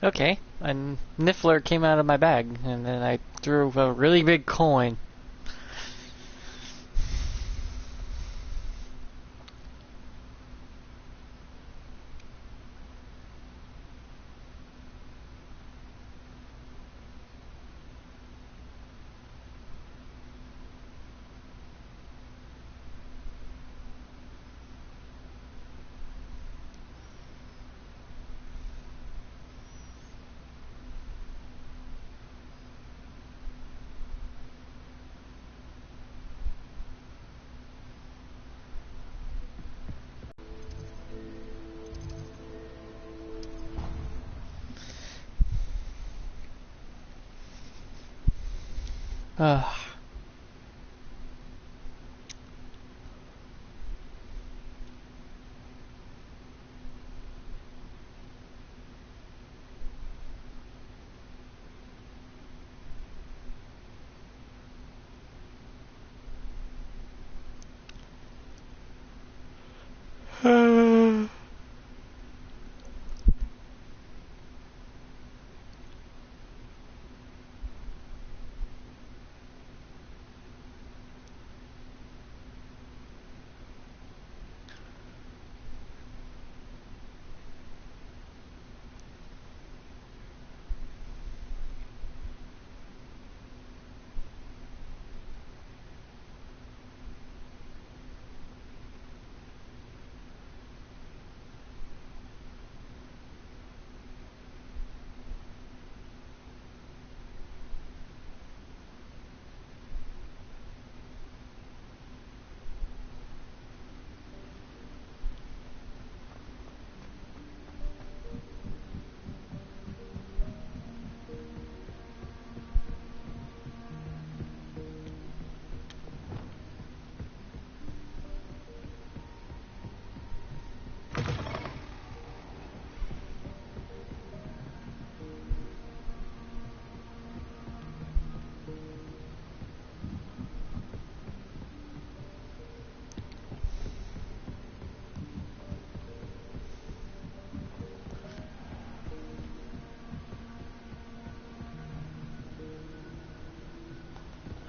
Okay, a niffler came out of my bag, and then I threw a really big coin. Ugh.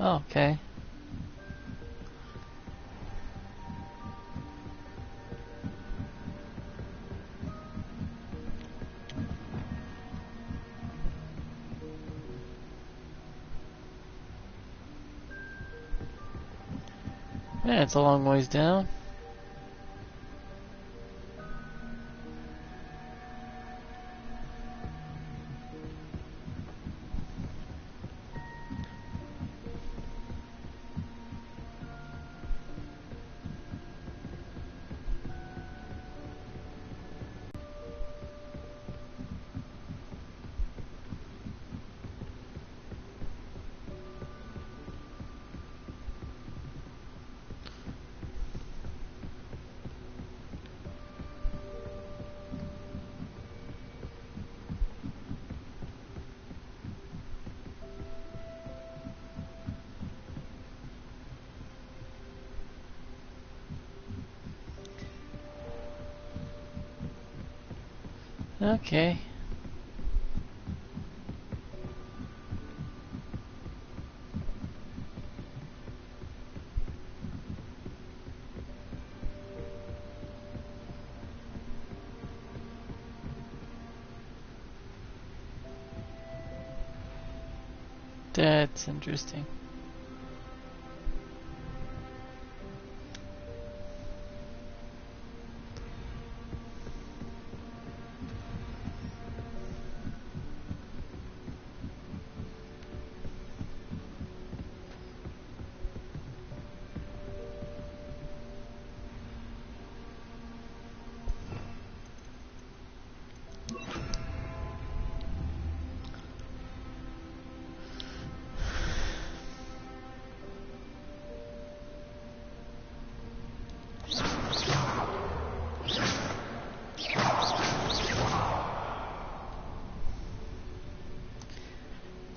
Oh, okay. Yeah, it's a long ways down. Okay. That's interesting.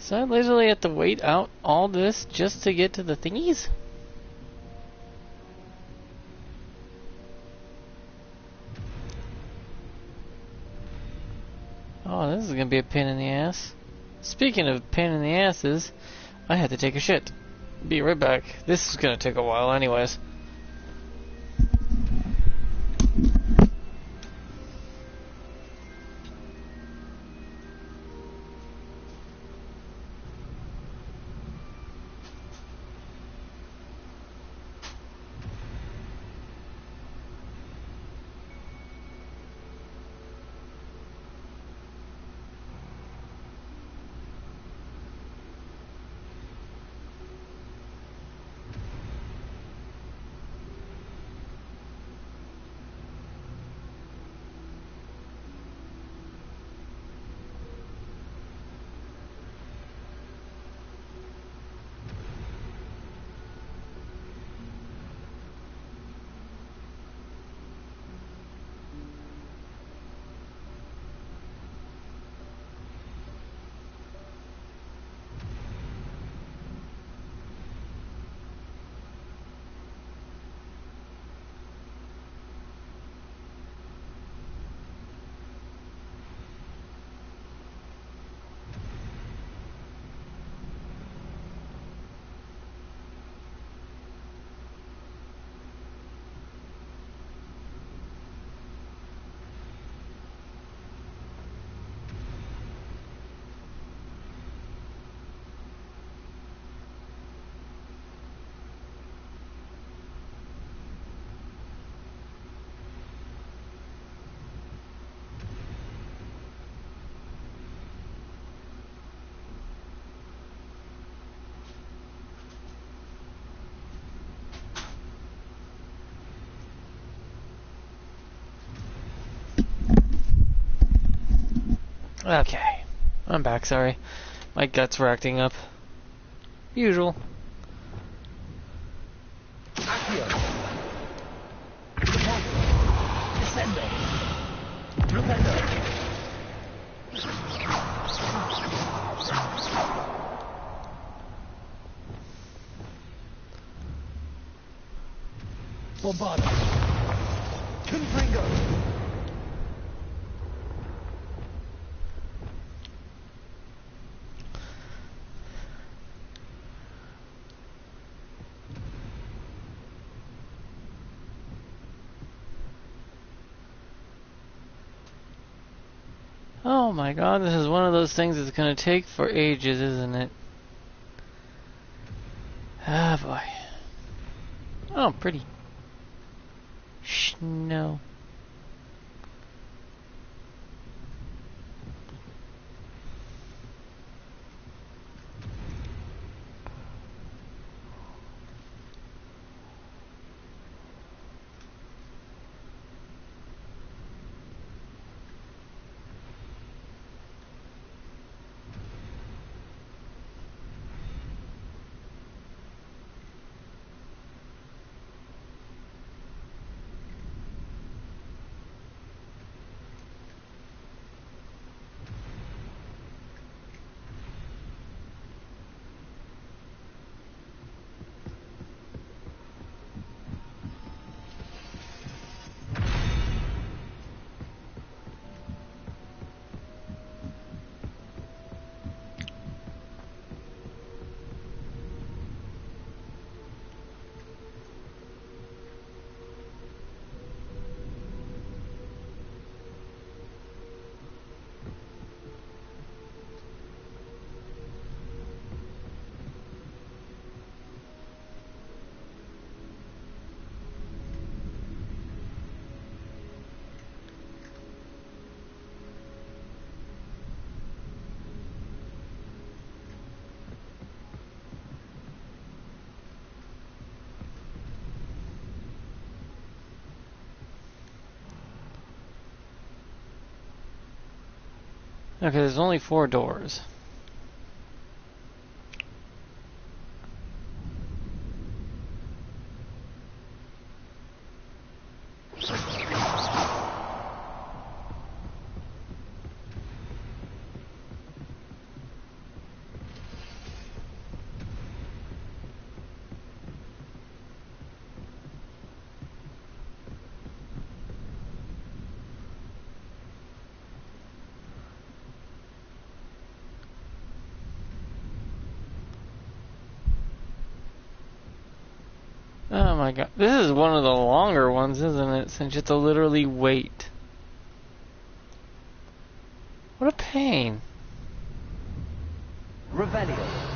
So I literally have to wait out all this just to get to the thingies? Oh, this is gonna be a pain in the ass. Speaking of pain in the asses, I had to take a shit. Be right back. This is gonna take a while anyways. Okay. I'm back, sorry. My guts were acting up. Usual. Accio. Descendo. Propello. Bombarda. Confringo. Oh my god, this is one of those things that's gonna take for ages, isn't it? Ah, boy. Oh, pretty. Snow. Okay, there's only 4 doors. Oh my god. This is one of the longer ones, isn't it? Since you have to literally wait. What a pain. Revelio.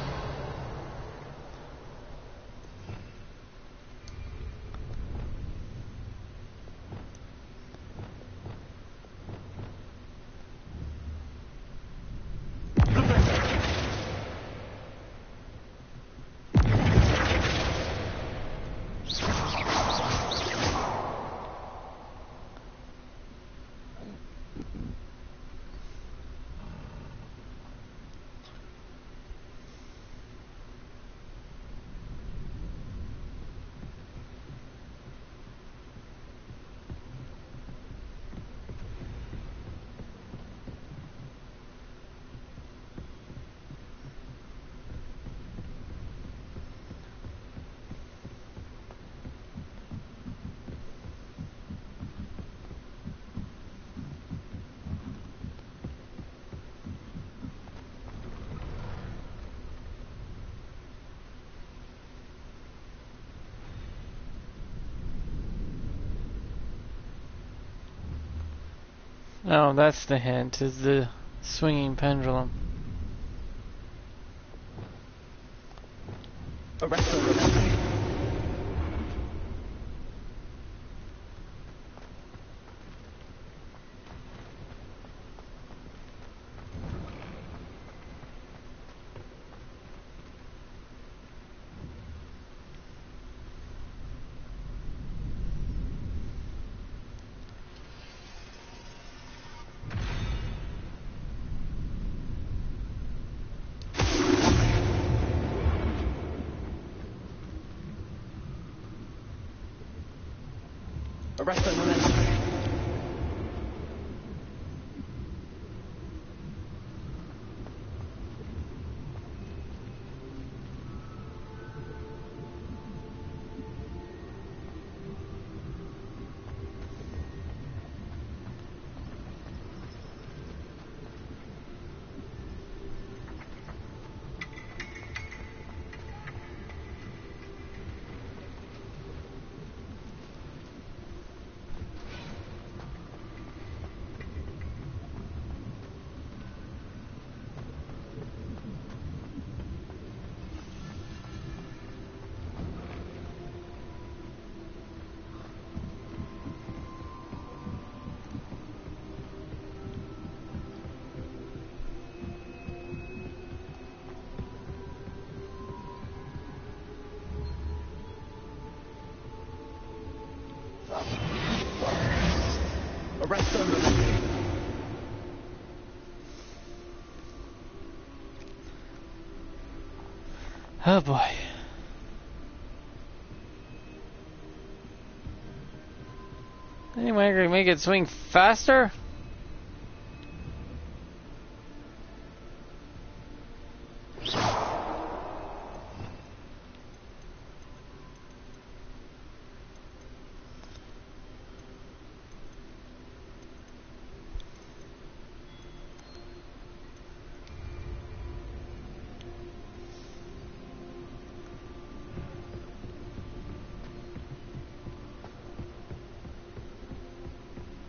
Oh, that's the hint, is the swinging pendulum. Arresto Revelio. Arresto Revelio. Arresto Revelio. Oh boy. Anyway, can we make it swing faster?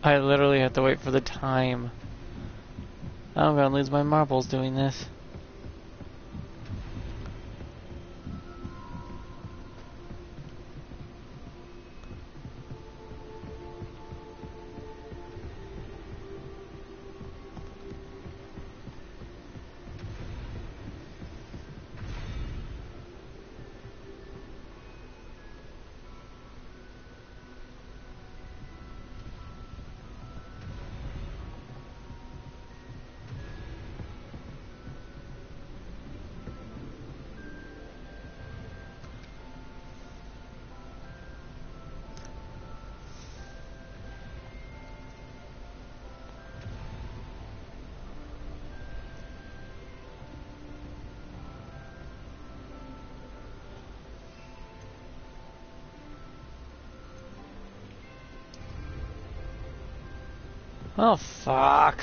I literally have to wait for the time. I'm gonna lose my marbles doing this. Oh, fuck.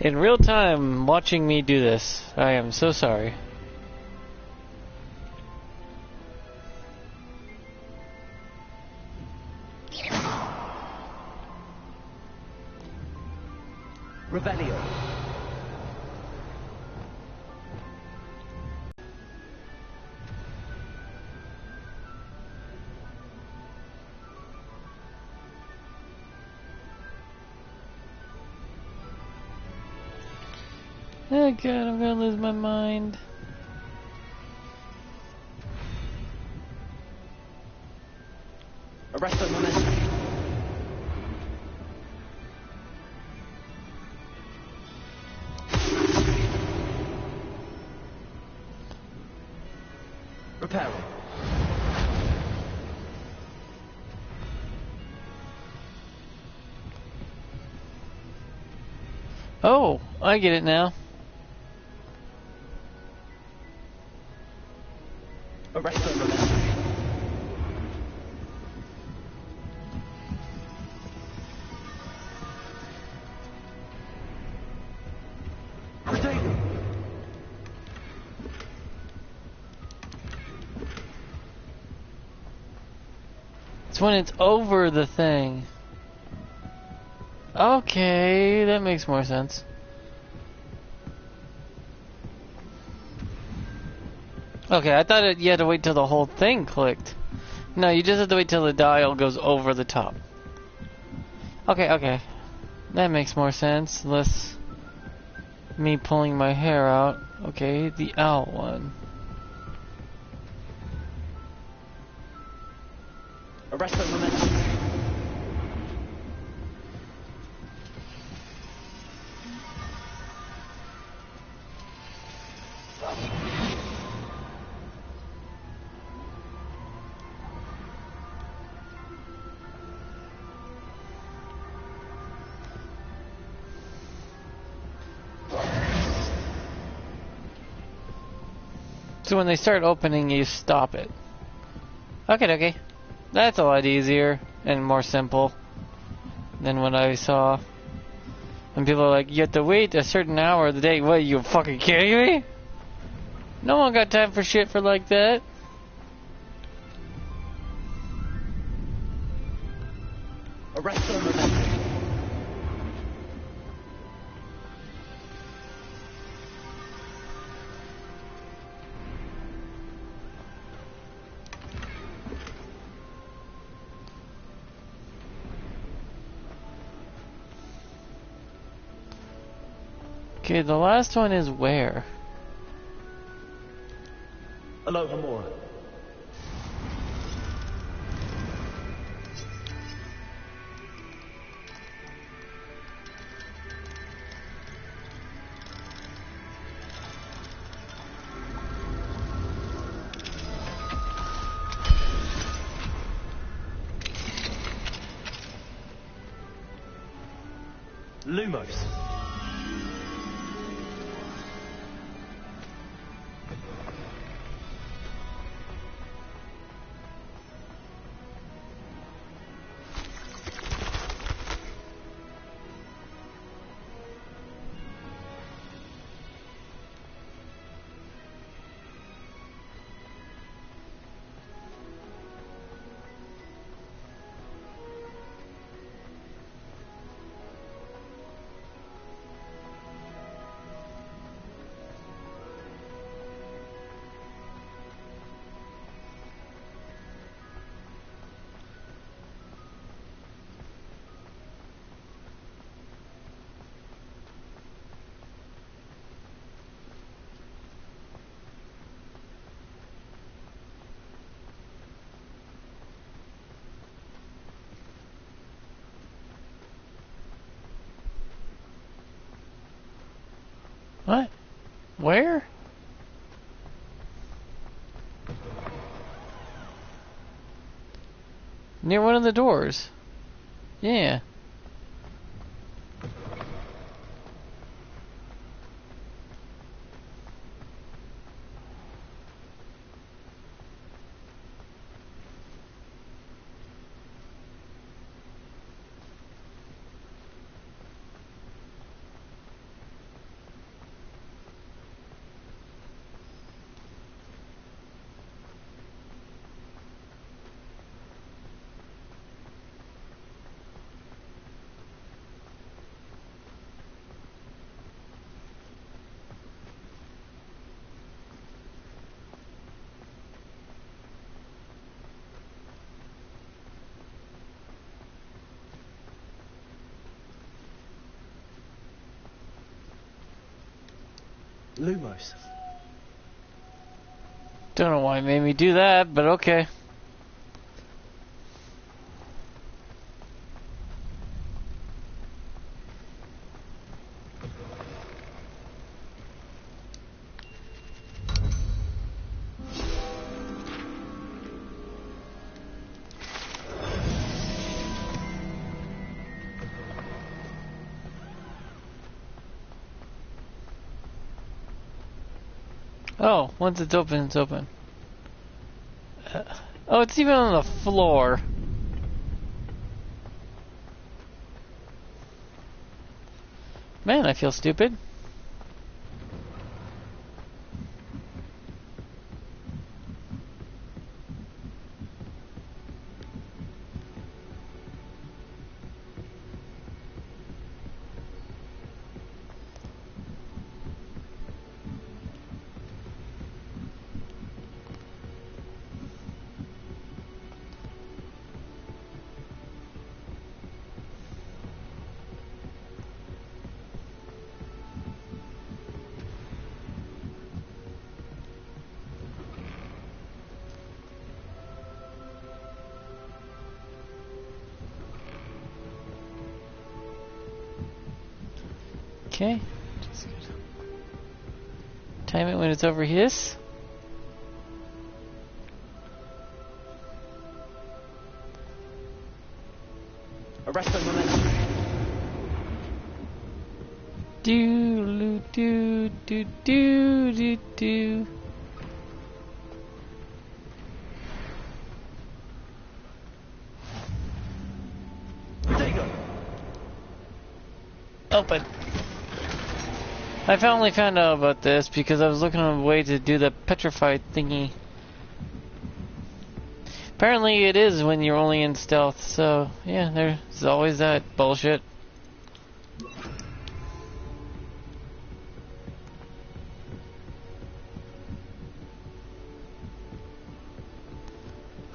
in real time watching me do this. I am so sorry. Revelio. Oh god, I'm gonna lose my mind. Arresto momentum. Reparo. Oh, I get it now. Arresto momentum. Crusade. It's when it's over the thing. Okay, that makes more sense. Okay, I thought you had to wait till the whole thing clicked. No, you just have to wait till the dial goes over the top. Okay, okay. That makes more sense. Less me pulling my hair out. Okay, the owl one. Arresto momentum. So when they start opening, you stop it. Okay, okay. That's a lot easier and more simple than what I saw. And people are like, you have to wait a certain hour of the day. What, you fucking kidding me? No one got time for shit for like that. Arresto momentum. Okay, the last one is where? Aloha Mora. Lumos. What? Where? Near one of the doors. Yeah. Lumos. Don't know why it made me do that, but okay. Oh, once it's open, it's open. Oh, it's even on the floor. Man, I feel stupid. Okay. Just time it when it's over here. Arresto momentum. Do do do do do do. There you go. Open. I finally found out about this because I was looking at a way to do the petrified thingy. Apparently it is when you're only in stealth, so yeah, there's always that bullshit.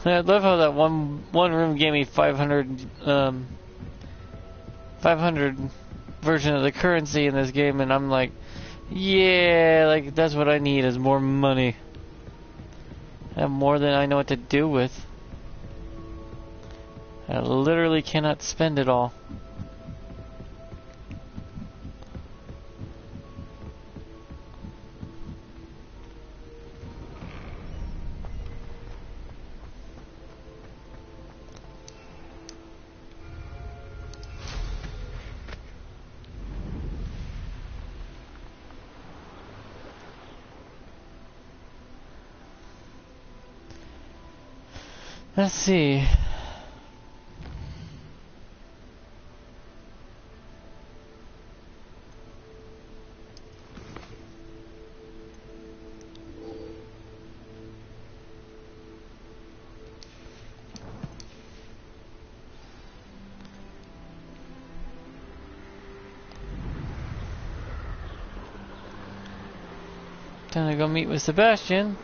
I love how that one room gave me 500 version of the currency in this game, and I'm like, yeah, like that's what I need is more money. I have more than I know what to do with. I literally cannot spend it all. Let's see. Time to go meet with Sebastian.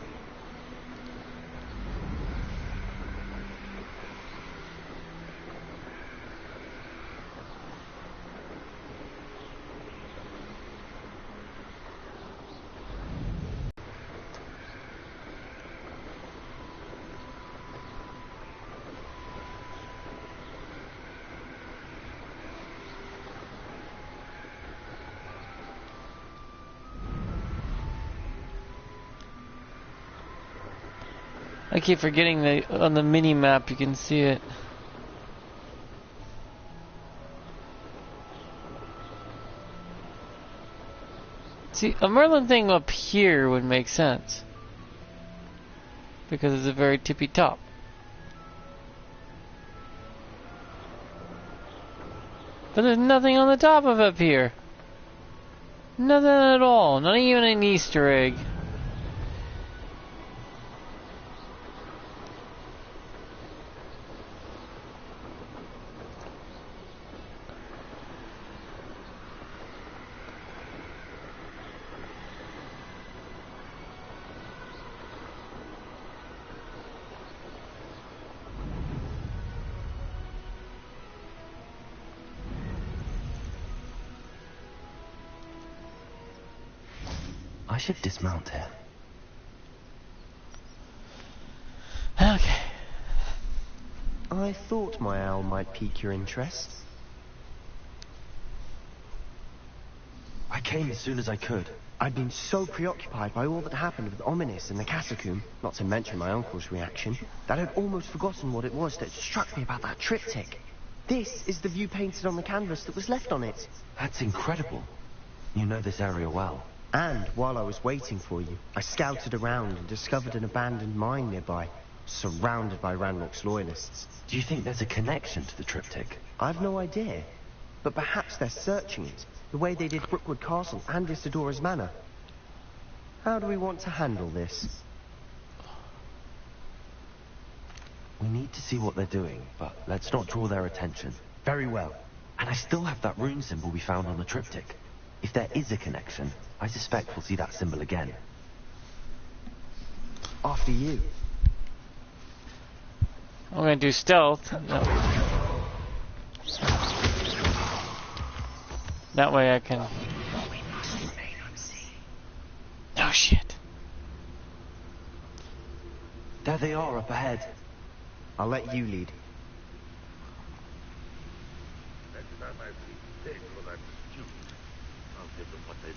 I keep forgetting that on the mini map you can see it. See, a Merlin thing up here would make sense. Because it's a very tippy top. But there's nothing on the top of up here. Nothing at all. Not even an Easter egg. I should dismount here. Okay. I thought my owl might pique your interest. I came as soon as I could. I'd been so preoccupied by all that happened with Ominis and the Catacomb, not to mention my uncle's reaction, that I'd almost forgotten what it was that struck me about that triptych. This is the view painted on the canvas that was left on it. That's incredible. You know this area well. And while I was waiting for you, I scouted around and discovered an abandoned mine nearby, surrounded by Ranrock's loyalists. Do you think there's a connection to the triptych? I've no idea, but perhaps they're searching it, the way they did Brookwood Castle and Isidora's Manor. How do we want to handle this? We need to see what they're doing, but let's not draw their attention. Very well. And I still have that rune symbol we found on the triptych. If there is a connection, I suspect we'll see that symbol again. After you. I'm gonna do stealth. No. That way I can... Oh shit. There they are up ahead. I'll let you lead.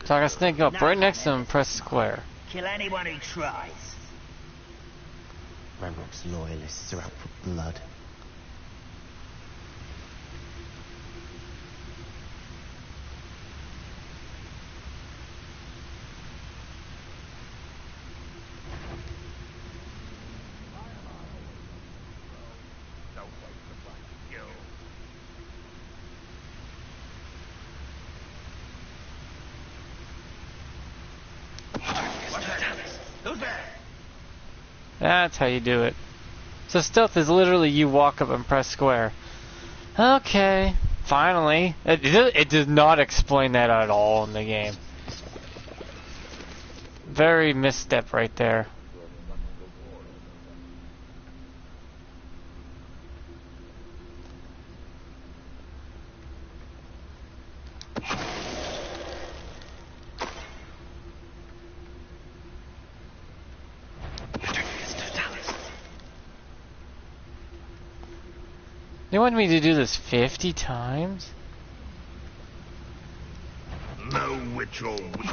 So I gotta sneak up right next to him and press square. Kill anyone who tries. Ranrock's loyalists are out for blood. That's how you do it. So stealth is literally you walk up and press square. Okay, finally. It does not explain that at all in the game. Very misstep right there. They want me to do this 50 times? No witch or witch.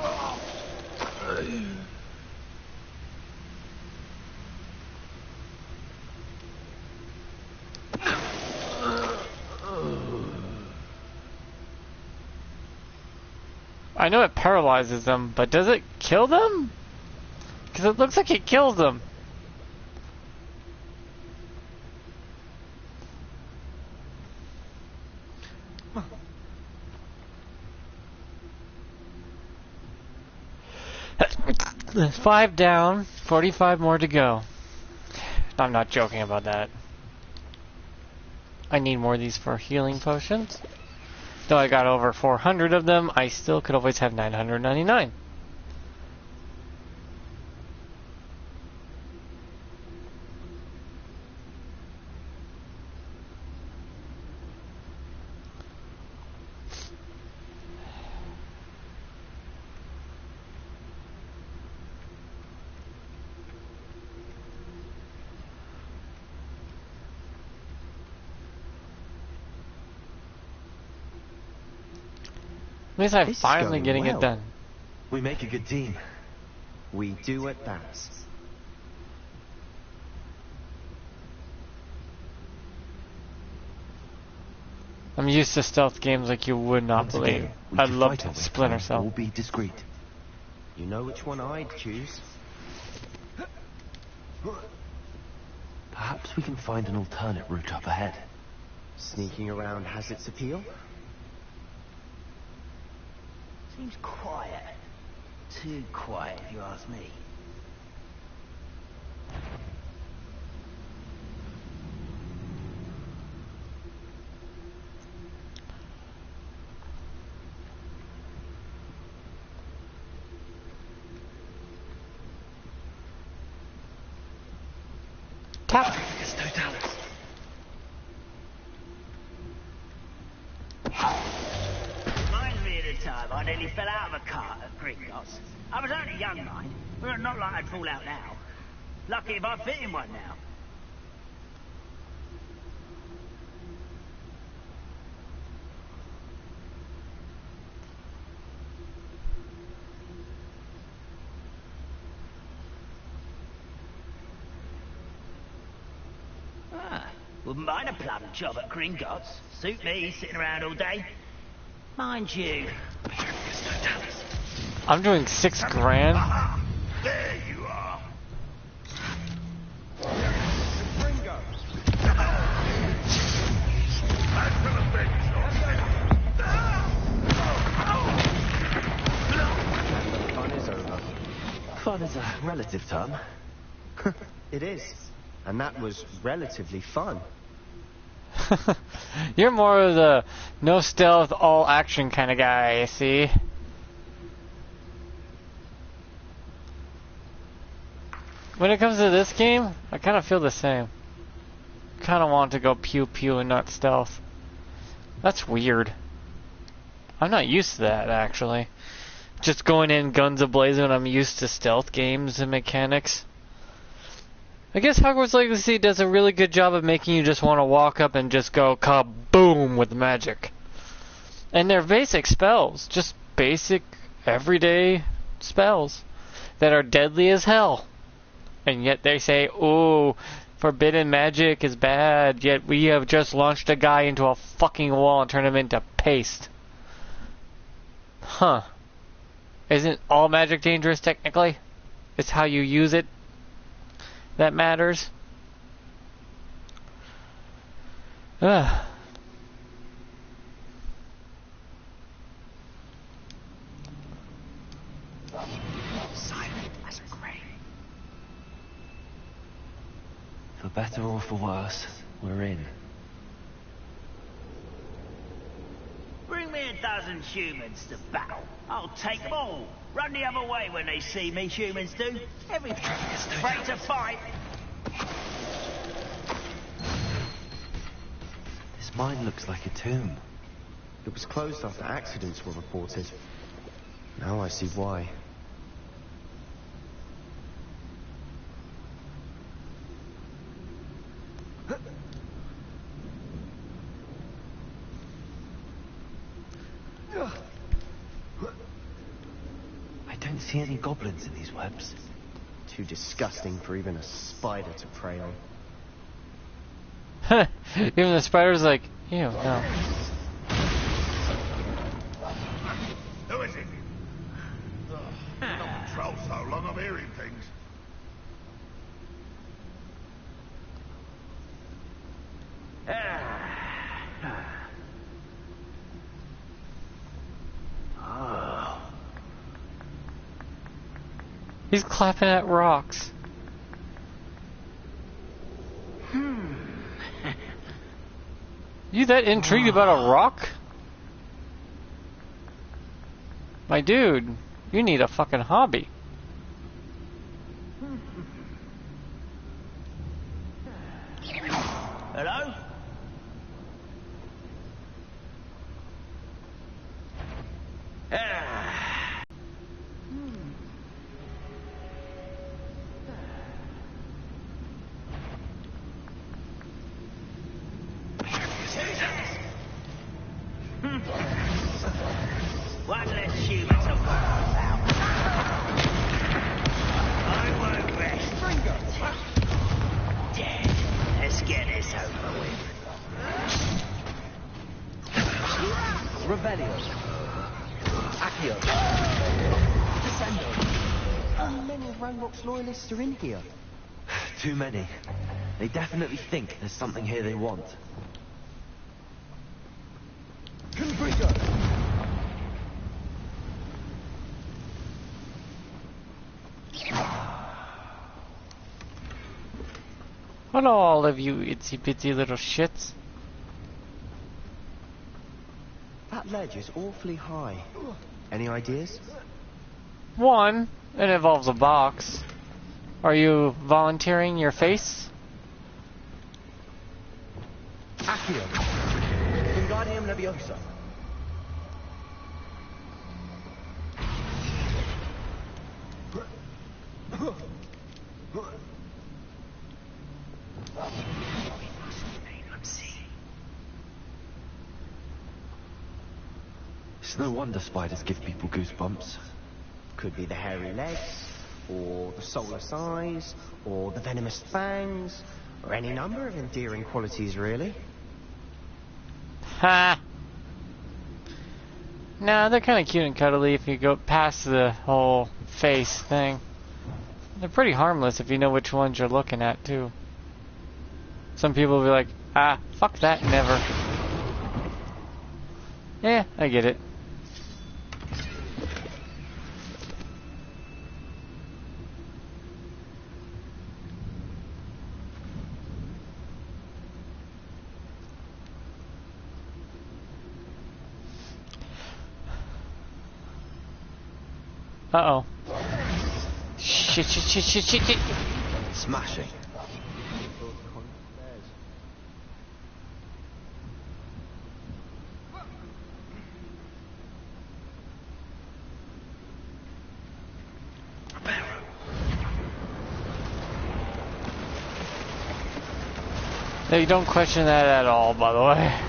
I know it paralyzes them, but does it kill them? Because it looks like it kills them. There's 5 down, 45 more to go. I'm not joking about that. I need more of these for healing potions. Though I got over 400 of them, I still could always have 999. At least I'm This is finally going getting well. it done. We make a good team. We do at that. I'm used to stealth games like you would not Once believe. again, we I could love fight our way Splinter through, or Cell. be discreet. You know which one I'd choose? Perhaps we can find an alternate route up ahead. Sneaking around has its appeal. Seems quiet. Too quiet, if you ask me. Tap. Reminds me of the time I nearly fell out of a cart at Gringotts. I was only young, mind, but not like I'd fall out now. Lucky if I fit in one now. Wouldn't mind a plum job at Gringotts. Suit me, sitting around all day. Mind you. I'm doing $6 grand. There you are. Fun is over. Fun is a relative term. It is. And that was relatively fun. You're more of the no stealth, all action kind of guy, I see. When it comes to this game, I kind of feel the same. Kind of want to go pew pew and not stealth. That's weird. I'm not used to that, actually. Just going in guns a-blazing when I'm used to stealth games and mechanics. I guess Hogwarts Legacy does a really good job of making you just want to walk up and just go kaboom with magic. And they're basic spells. Just basic, everyday spells that are deadly as hell. And yet they say, ooh, forbidden magic is bad, yet we have just launched a guy into a fucking wall and turned him into paste. Huh. Isn't all magic dangerous technically? It's how you use it that matters. Ugh. Silent as a grave. For better or for worse, we're in. Bring me a dozen humans to battle. I'll take them all. Run the other way when they see me, humans do. Everything is afraid to fight. This mine looks like a tomb. It was closed after accidents were reported. Now I see why. I don't see any goblins in these webs. Too disgusting for even a spider to prey on. Even the spider's like, ew, no. Who is it? Been on patrol so long, I'm hearing things. He's clapping at rocks. You that intrigued about a rock? My dude, you need a fucking hobby. Hello? One less human to worry about. I won't rest. Dead. Let's get this over with. Revelio. Accio. Descendo. How many Ranrock's loyalists are in here? Too many. They definitely think there's something here they want. Hello, all of you itsy bitsy little shits. That ledge is awfully high. Any ideas? One, it involves a box. Are you volunteering your face? Accio. Wingardium Leviosa. It's no wonder spiders give people goosebumps. Could be the hairy legs, or the soulless eyes, or the venomous fangs, or any number of endearing qualities, really. Ha! Nah, they're kind of cute and cuddly if you go past the whole face thing. They're pretty harmless if you know which ones you're looking at, too. Some people will be like, ah, fuck that, never. Yeah, I get it. Uh-oh. Shit, shit, shit, shit, shit, shit. Smashing. No, you don't question that at all, by the way.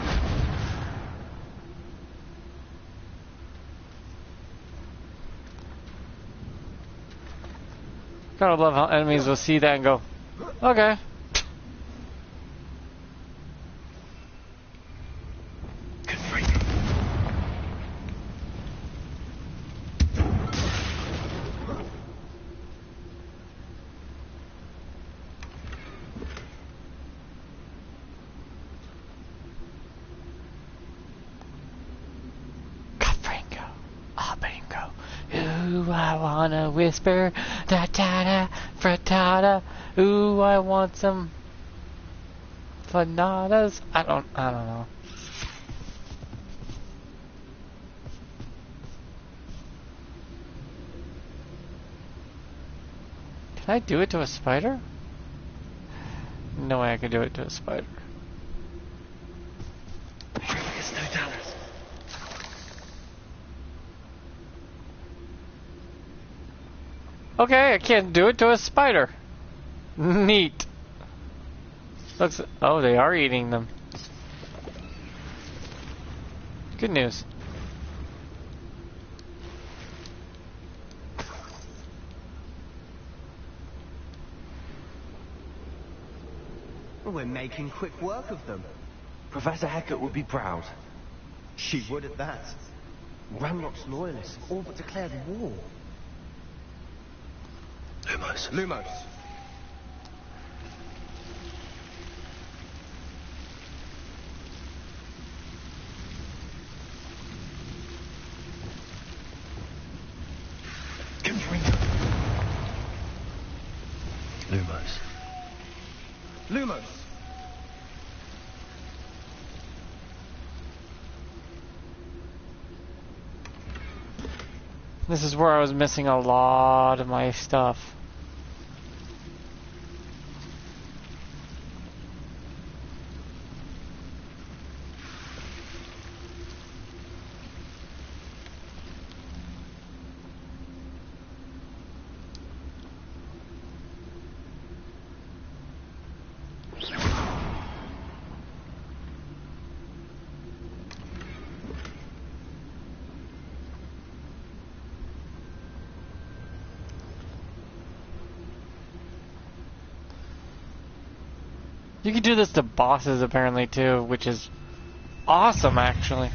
Gotta love how enemies will see that and go, okay. Ooh, I wanna whisper, da da da, frittata. Ooh, I want some fanadas. I don't know. Can I do it to a spider? No way I can do it to a spider. It's no Dallas. Okay, I can't do it to a spider. Neat. Looks. Oh, they are eating them. Good news. We're making quick work of them. Professor Hecat would be proud. She would at that. Ramrock's loyalists have all but declared war. Lumos. Lumos. Lumos. Lumos. This is where I was missing a lot of my stuff. You can do this to bosses apparently too, which is awesome actually.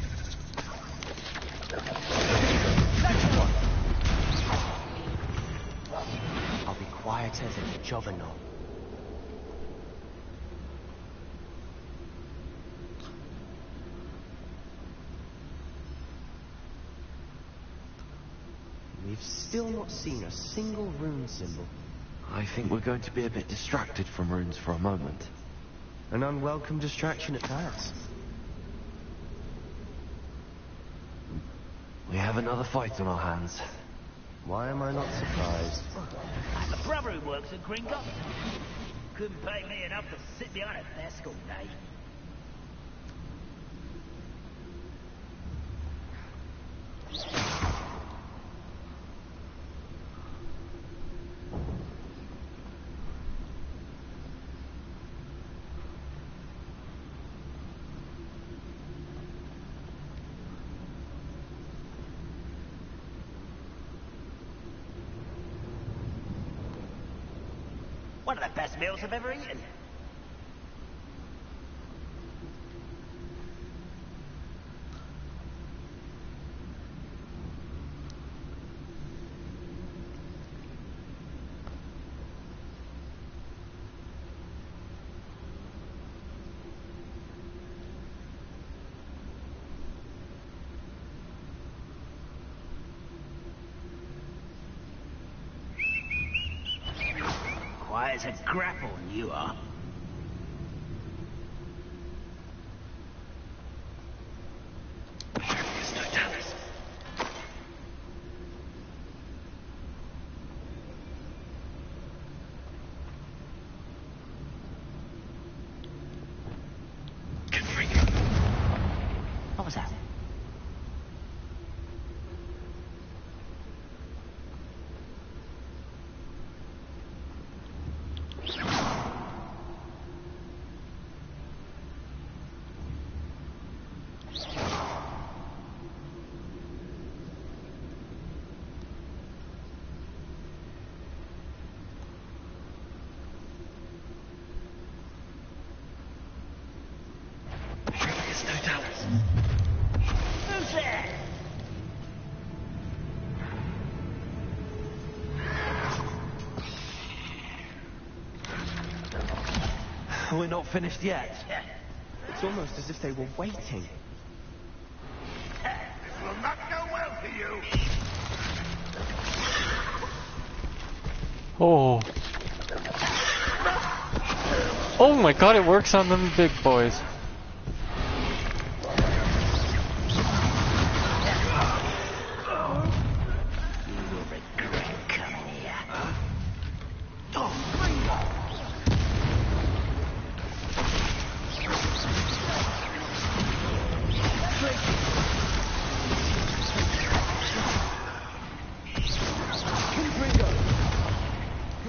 I'll be quiet as a juggernaut. We've still not seen a single rune symbol. I think we're going to be a bit distracted from runes for a moment. An unwelcome distraction at that. We have another fight on our hands. Why am I not surprised? A brother who works at Gringotts. Couldn't pay me enough to sit behind a desk all day. One of the best meals I've ever eaten. Quiet as a grapple, you are. What was that? Who's there? We're not finished yet. It's almost as if they were waiting. This will not go well for you. Oh. Oh my god, it works on them big boys. You will regret coming here.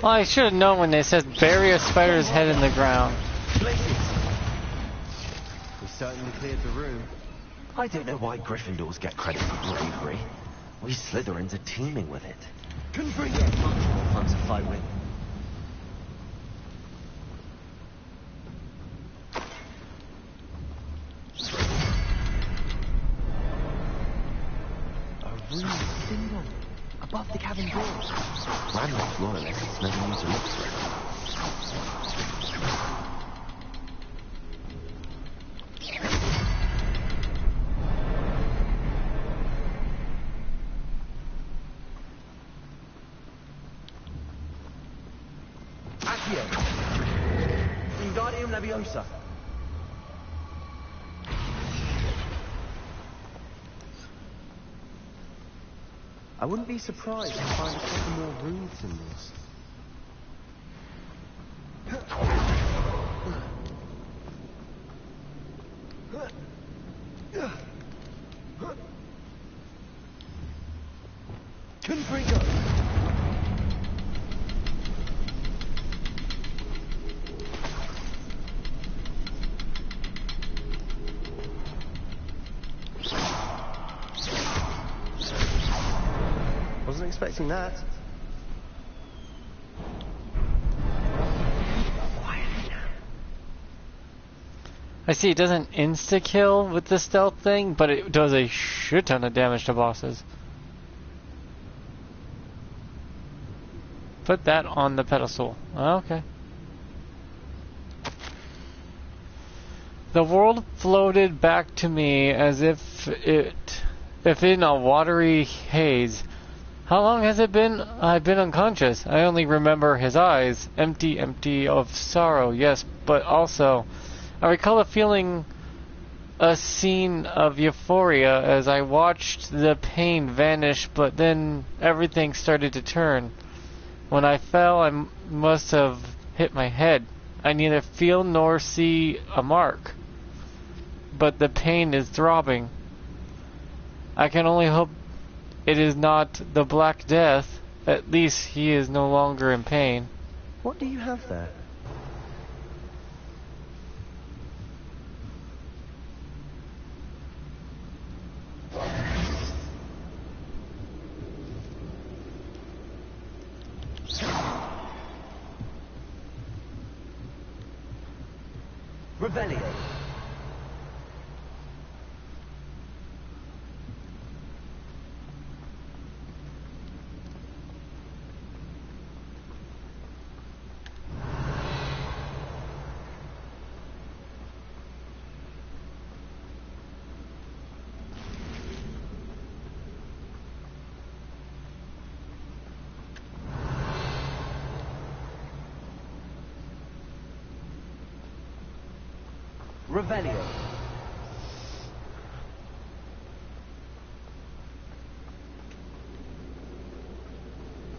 Well, I should have known when they said bury a spider's head in the ground. We certainly cleared the room. I don't know why Gryffindors get credit for bravery. We Slytherins are teeming with it. Couldn't bring it. Much more fun to fight with. A rune symbol above the cabin door. Randolph's loyalists never knew to look for it. Accio. Wingardium Leviosa. I wouldn't be surprised to find a couple more rune symbols. Confringo! Wasn't expecting that. I see it doesn't insta-kill with the stealth thing, but it does a shit ton of damage to bosses. Put that on the pedestal. Okay. The world floated back to me as if in a watery haze. How long has it been? I've been unconscious. I only remember his eyes, empty of sorrow, yes, but also I recall feeling a scene of euphoria as I watched the pain vanish, but then everything started to turn. When I fell, I must have hit my head. I neither feel nor see a mark, but the pain is throbbing. I can only hope it is not the Black Death. At least he is no longer in pain. What do you have there? Revelio. Revelio.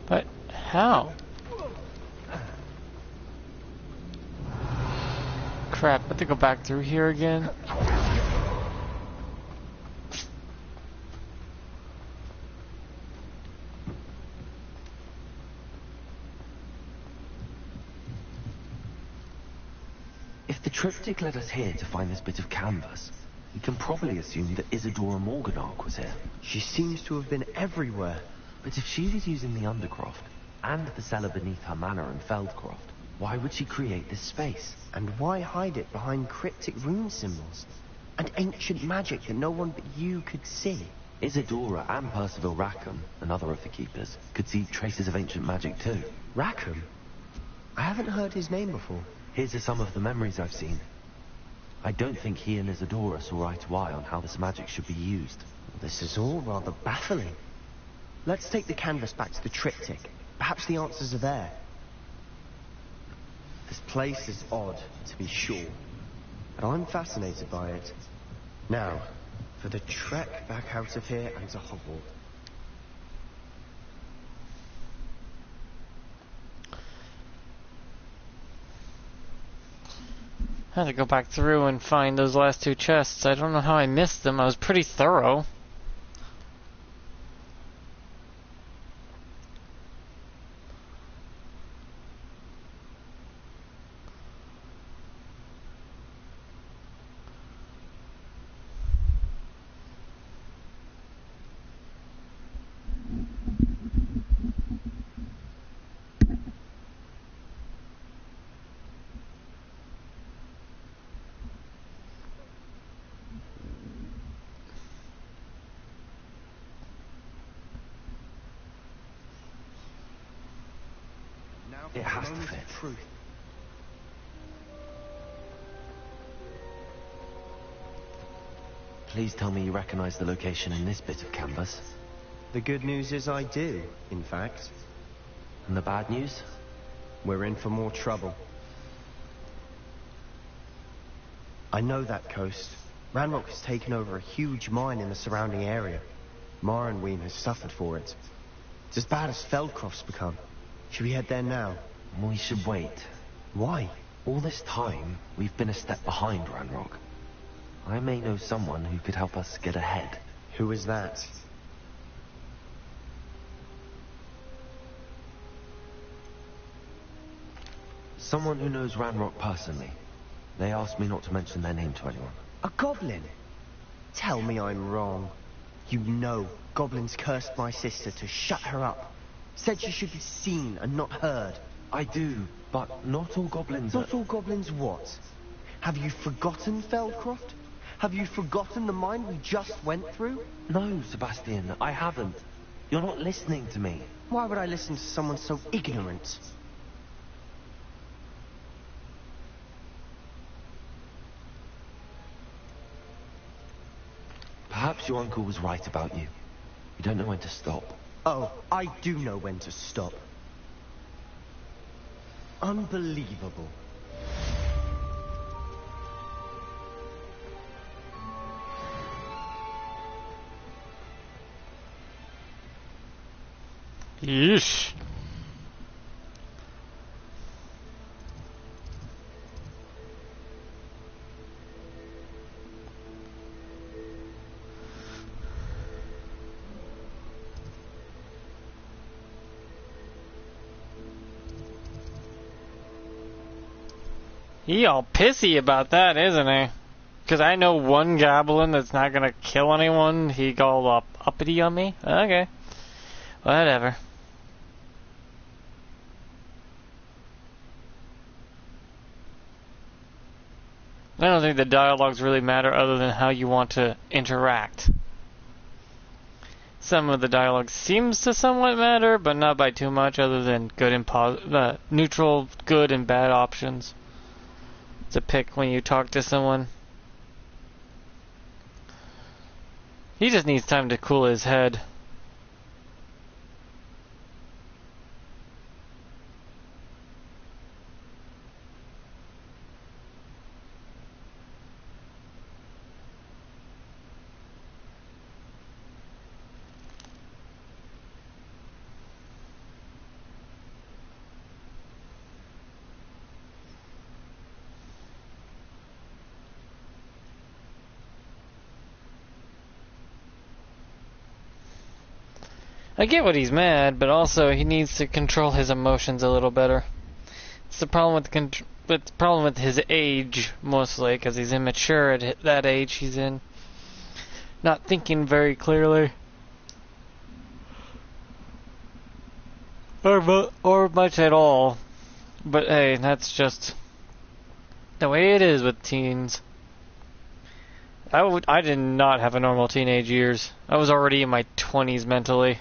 But how? Crap, I have to go back through here again. If the triptych led us here to find this bit of canvas, we can probably assume that Isadora Morganach was here. She seems to have been everywhere. But if she was using the Undercroft, and the cellar beneath her manor in Feldcroft, why would she create this space? And why hide it behind cryptic rune symbols? And ancient magic that no one but you could see? Isadora and Percival Rackham, another of the Keepers, could see traces of ancient magic too. Rackham? I haven't heard his name before. His are some of the memories I've seen. I don't think he and Isadora saw eye to eye on how this magic should be used. This is all rather baffling. Let's take the canvas back to the triptych. Perhaps the answers are there. This place is odd, to be sure, but I'm fascinated by it. Now, for the trek back out of here and to Hogwarts. I had to go back through and find those last two chests. I don't know how I missed them. I was pretty thorough. It has to fit. Truth. Please tell me you recognize the location in this bit of canvas. The good news is I do, in fact. And the bad news? We're in for more trouble. I know that coast. Ranrock has taken over a huge mine in the surrounding area. Morrowind has suffered for it. It's as bad as Feldcroft's become. Should we head there now? We should wait. Why? All this time, we've been a step behind Ranrock. I may know someone who could help us get ahead. Who is that? Someone who knows Ranrock personally. They asked me not to mention their name to anyone. A goblin? Tell me I'm wrong. You know, goblins cursed my sister to shut her up. Said she should be seen and not heard. I do, but not all goblins Not all goblins what? Have you forgotten Feldcroft? Have you forgotten the mine we just went through? No, Sebastian, I haven't. You're not listening to me. Why would I listen to someone so ignorant? Perhaps your uncle was right about you. You don't know when to stop. Oh, I do know when to stop. Unbelievable. Yeesh. He all pissy about that, isn't he? Because I know one goblin that's not gonna kill anyone. He all uppity on me. Okay. Whatever. I don't think the dialogues really matter other than how you want to interact. Some of the dialogue seems to somewhat matter, but not by too much other than good and neutral, good and bad options to pick when you talk to someone. He just needs time to cool his head. I get what he's mad, but also he needs to control his emotions a little better. It's the problem with his age, mostly, because he's immature at that age he's in. Not thinking very clearly. Or much at all. But hey, that's just the way it is with teens. I did not have a normal teenage years. I was already in my 20s mentally.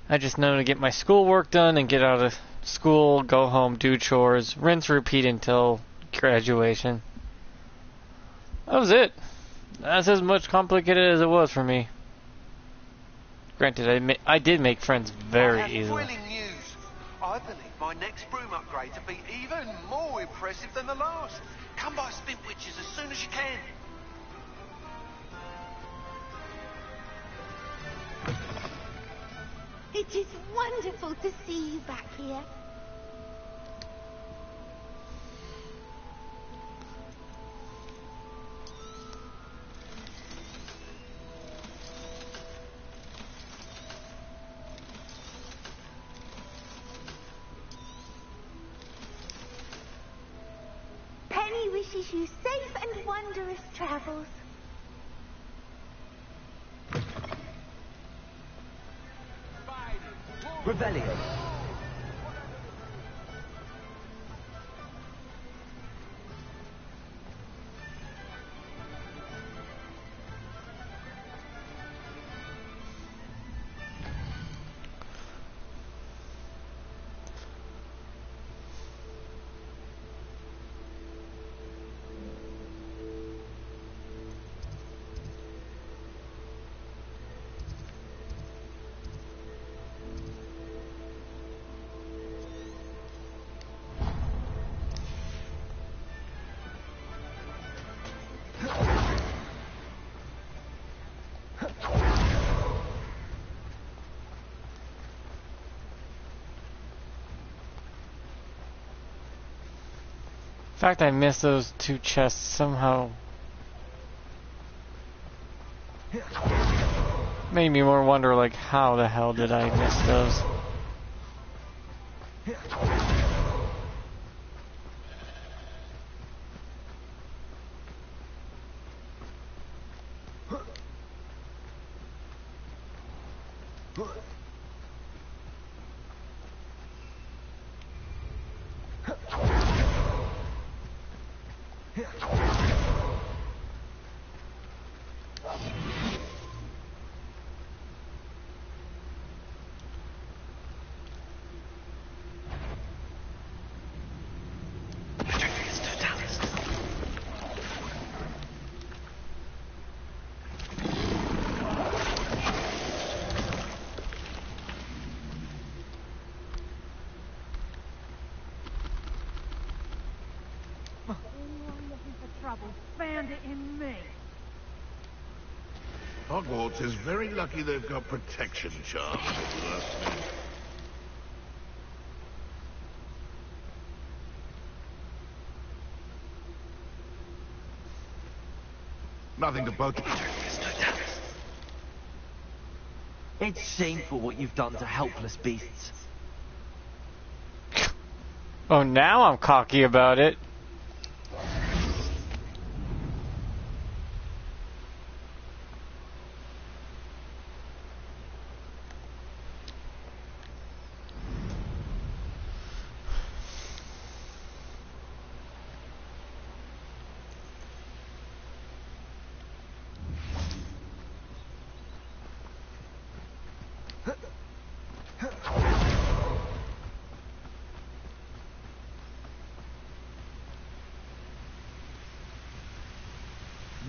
I just know to get my schoolwork done and get out of school, go home, do chores, rinse, repeat until graduation. That was it. That's as much complicated as it was for me. Granted, I did make friends very easily. Thrilling news. I believe my next broom upgrade to be even more impressive than the last. Come by Spintwitches as soon as you can. It is wonderful to see you back here. Penny wishes you safe and wondrous travels. Rebellion. The fact I missed those two chests somehow made me more wonder, like, how the hell did I miss those? Found it in me. Hogwarts is very lucky they've got protection charms. Nothing to both. It's shameful what you've done to helpless beasts. Oh, now I'm cocky about it.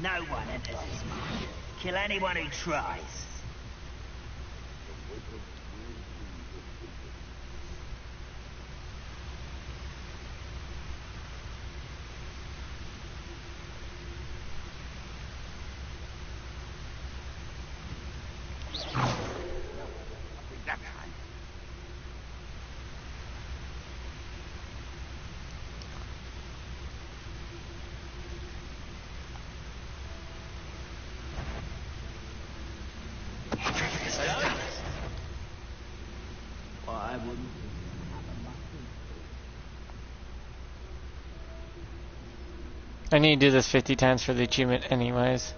No one enters its mind. Kill anyone who tries. That time. Why wouldn't I need to do this 50 times for the achievement anyways.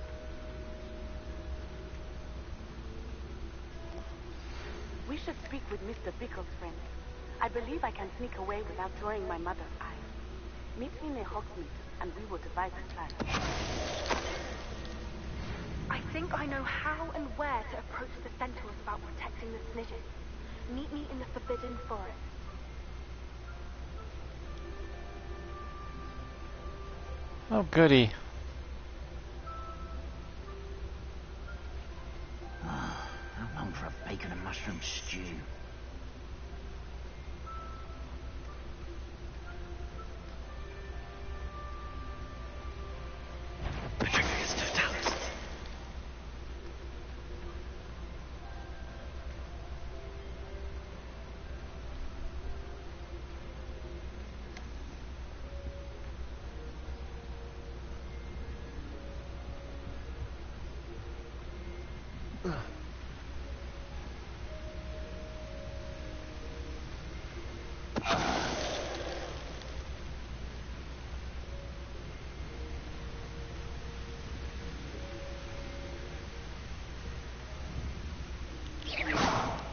We should speak with Mr. Bickle's friend. I believe I can sneak away without drawing my mother's eyes. Meet me near Hogsmeade, and we will devise a plan. I think I know how and where to approach the Centaurs about protecting the Snidges. Meet me in the Forbidden Forest. Oh, goody. I'm long for a bacon and mushroom stew.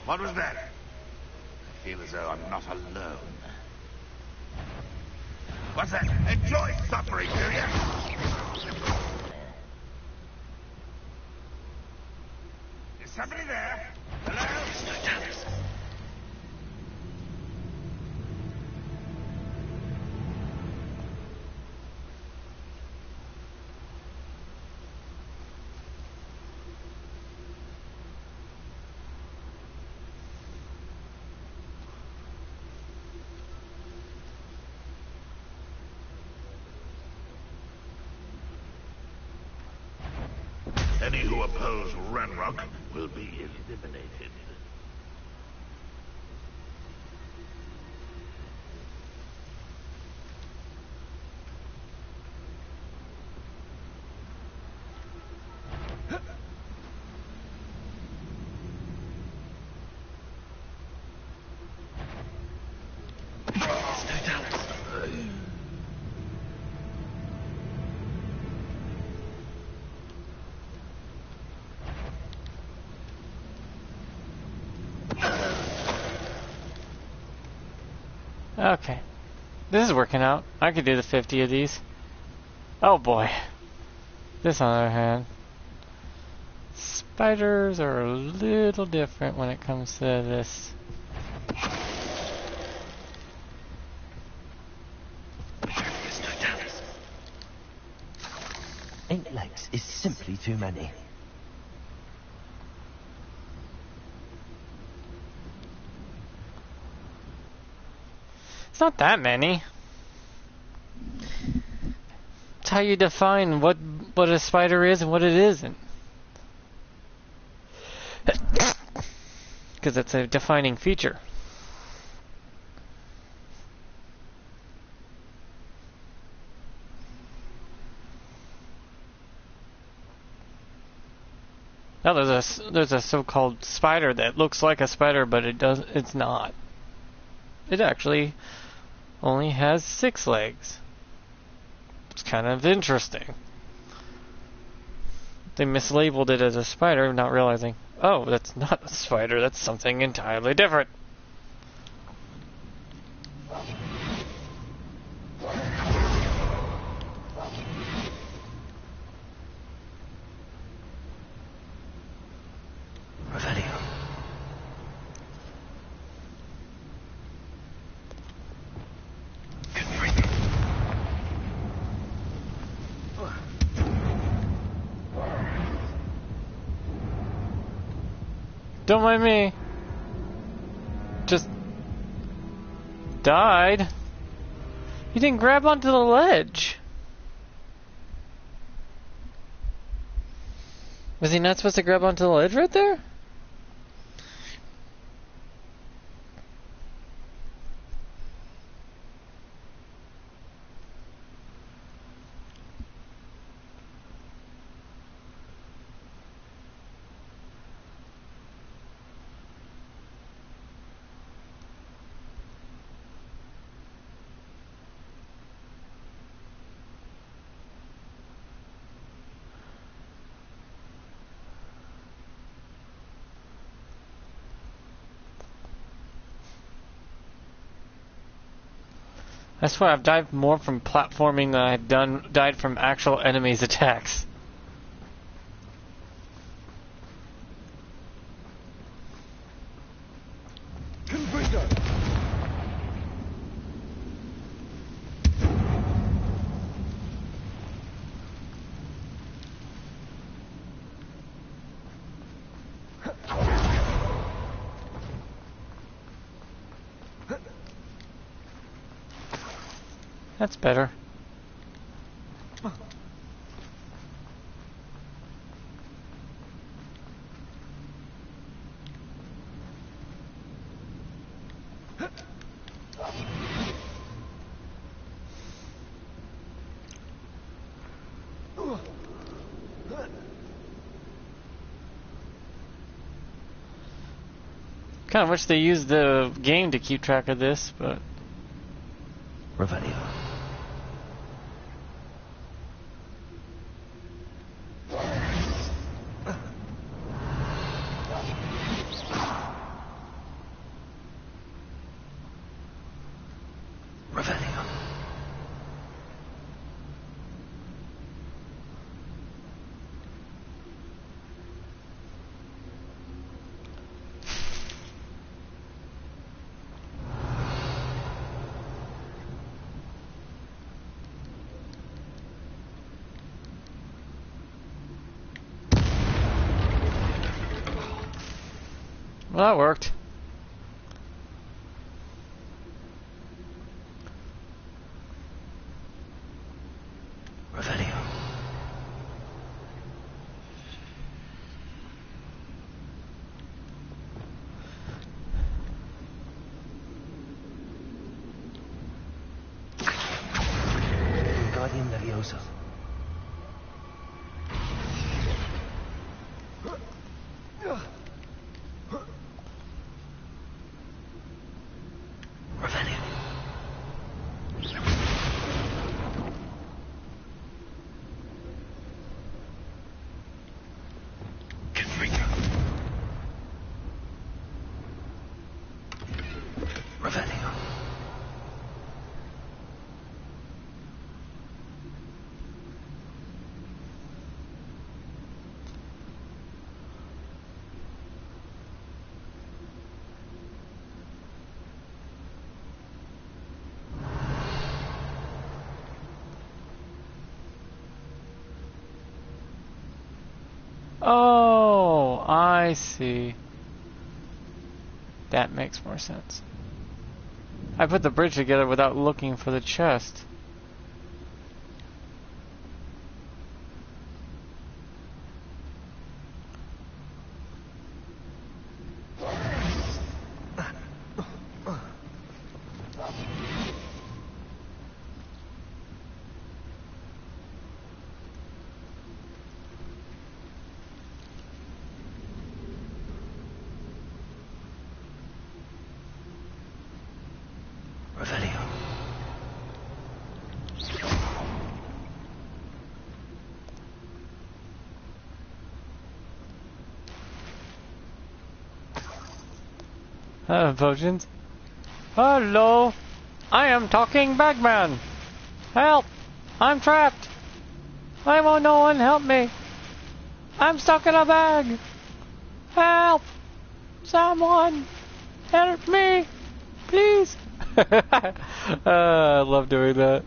What was that? I feel as though I'm not alone. What's that? Enjoy suffering, do you? Is somebody there? Hello? Any who oppose Ranrock will be eliminated. Okay. This is working out. I could do the 50 of these. Oh boy. This, on the other hand. Spiders are a little different when it comes to this. Eight legs is simply too many. It's not that many. It's how you define what a spider is and what it isn't. Because it's a defining feature. Now there's a so-called spider that looks like a spider, but it's not. It actually only has 6 legs. It's kind of interesting. They mislabeled it as a spider, not realizing, oh, that's not a spider, that's something entirely different. Don't mind me. Just died. He didn't grab onto the ledge. Was he not supposed to grab onto the ledge right there? I swear I've died more from platforming than I've died from actual enemies' attacks. That's better. Kind of wish they used the game to keep track of this, but... Revelio. Well, that worked. Revelio. Guardian Leviosa. Oh, I see. That makes more sense. I put the bridge together without looking for the chest. Potions. Hello! I am talking Bagman! Help! I'm trapped! Why won't no one help me? I'm stuck in a bag! Help! Someone! Help me! Please! I love doing that.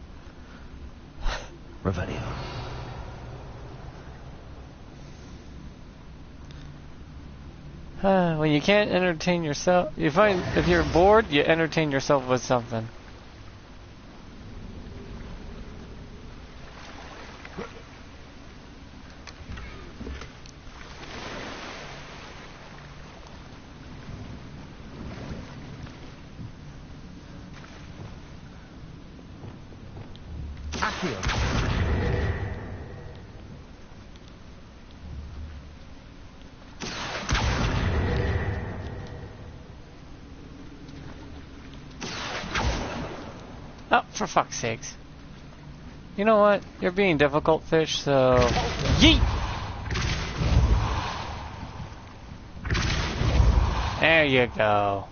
Revelio. When you can't entertain yourself, you find if you're bored, you entertain yourself with something. Oh, for fuck's sakes. You know what? You're being difficult, fish, so... Yeet! There you go.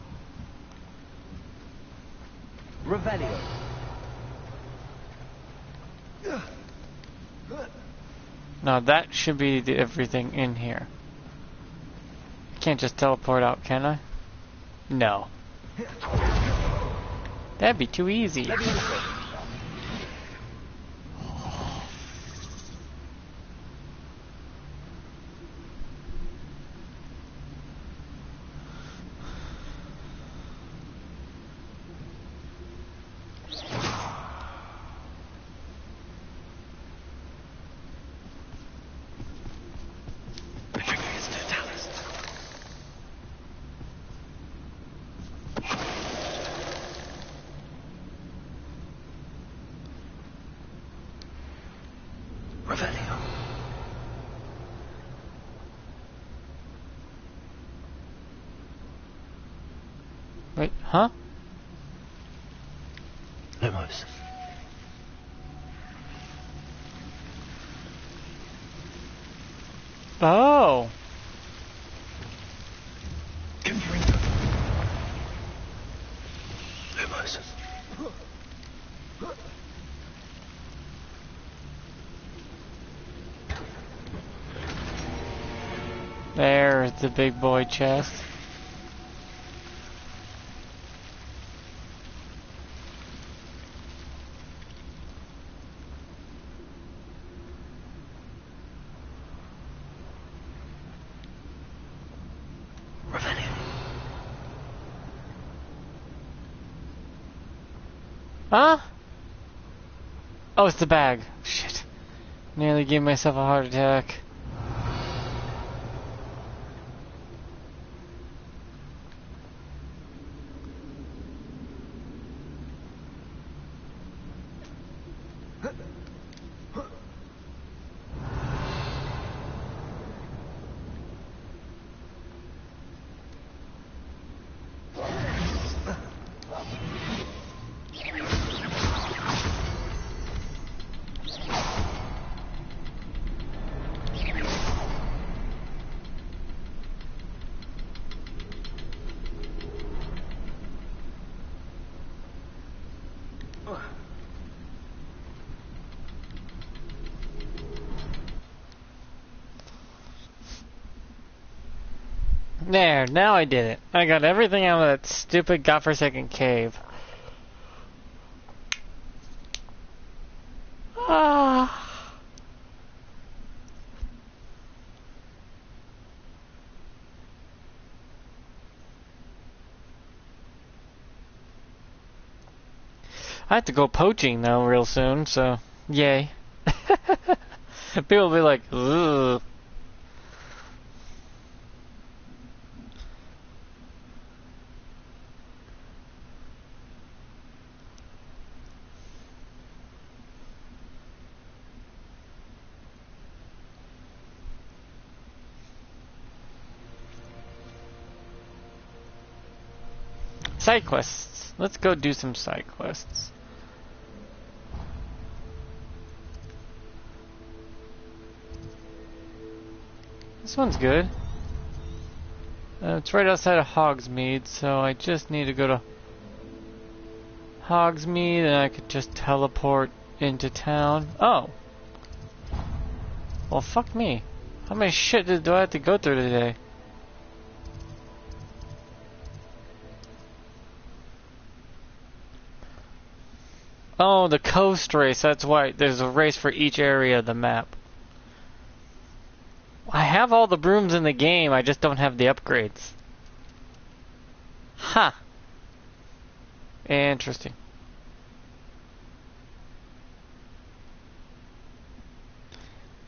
Revelio. Now that should be everything in here. Can't just teleport out, can I? No. That'd be too easy. Wait, huh? Lumos. Oh. Lumos. There's the big boy chest. Huh? Oh, it's the bag. Shit. Nearly gave myself a heart attack. There, now I did it. I got everything out of that stupid godforsaken cave. Ah. I have to go poaching though real soon, so yay. People will be like, ugh. Side quests. Let's go do some side quests. This one's good. It's right outside of Hogsmeade, so I just need to go to Hogsmeade and I could just teleport into town. Oh! Well, fuck me. How many shit do I have to go through today? Oh, the coast race, that's why. There's a race for each area of the map. I have all the brooms in the game, I just don't have the upgrades. Huh. Interesting.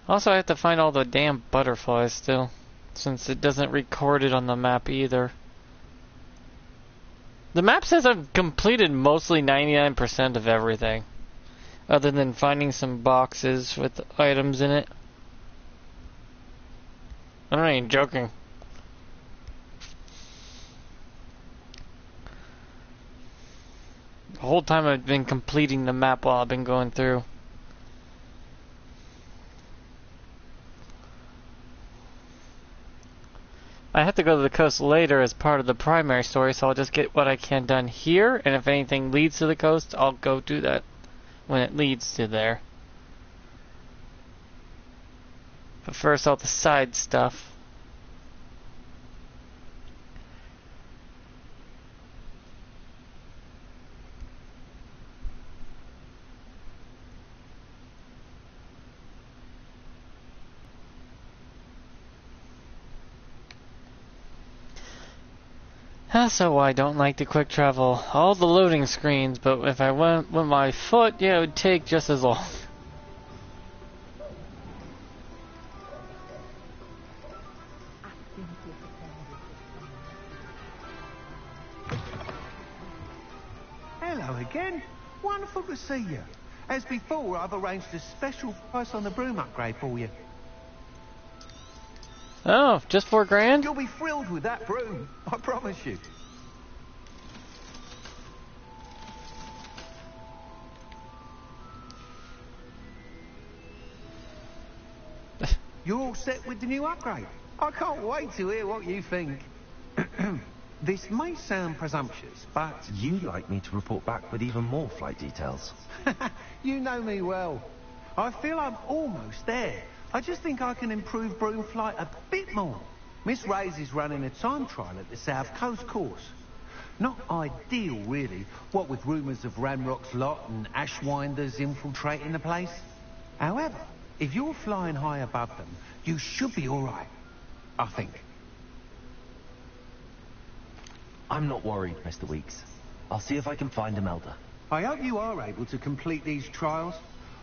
Also, I have to find all the damn butterflies still, since it doesn't record it on the map either. The map says I've completed mostly 99% of everything, other than finding some boxes with items in it. I'm not even joking. The whole time I've been completing the map while I've been going through. I have to go to the coast later as part of the primary story, so I'll just get what I can done here, and if anything leads to the coast, I'll go do that when it leads to there. But first, all the side stuff. So I don't like to quick travel all the loading screens, but if I went with my foot, yeah, it would take just as long. Hello again. Wonderful to see you. As before, I've arranged a special price on the broom upgrade for you. Oh, just $4,000? You'll be thrilled with that broom, I promise you. You're all set with the new upgrade. I can't wait to hear what you think. This may sound presumptuous, but... You'd like me to report back with even more flight details. You know me well. I feel I'm almost there. I just think I can improve broom flight a bit more. Miss Ray's is running a time trial at the South Coast course. Not ideal, really, what with rumours of Ramrock's lot and Ashwinders infiltrating the place. However, if you're flying high above them, you should be all right, I think. I'm not worried, Mr. Weeks. I'll see if I can find Imelda. I hope you are able to complete these trials.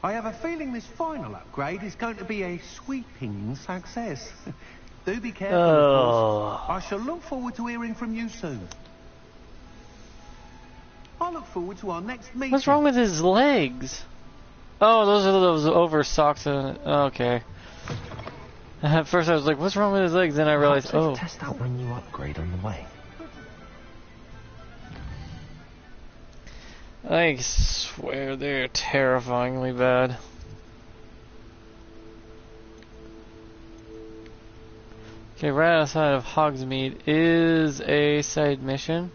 I have a feeling this final upgrade is going to be a sweeping success. Do be careful, of course. I shall look forward to hearing from you soon. I look forward to our next meeting. What's wrong with his legs? Oh, those are those over socks. Okay. At first I was like, what's wrong with his legs? Then I realized, oh. Test out my new upgrade on the way. I swear they're terrifyingly bad. Okay, right outside of Hogsmeade is a side mission.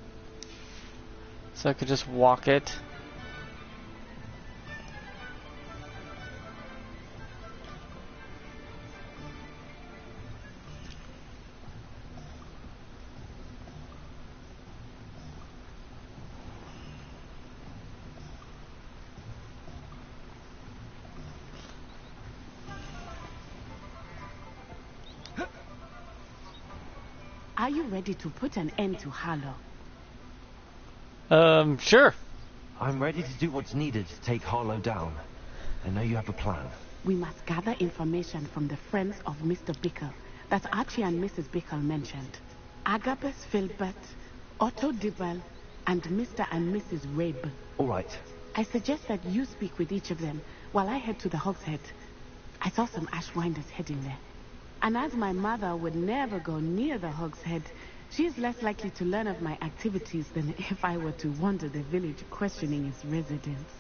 So I could just walk it. Are you ready to put an end to Harlow? Sure. I'm ready to do what's needed to take Harlow down. I know you have a plan. We must gather information from the friends of Mr. Bickle that Archie and Mrs. Bickle mentioned. Agabus Filbert, Otto Dibble, and Mr. and Mrs. Rabe. All right. I suggest that you speak with each of them while I head to the Hog's Head. I saw some Ashwinders heading there. And as my mother would never go near the Hog's Head, she is less likely to learn of my activities than if I were to wander the village questioning its residents.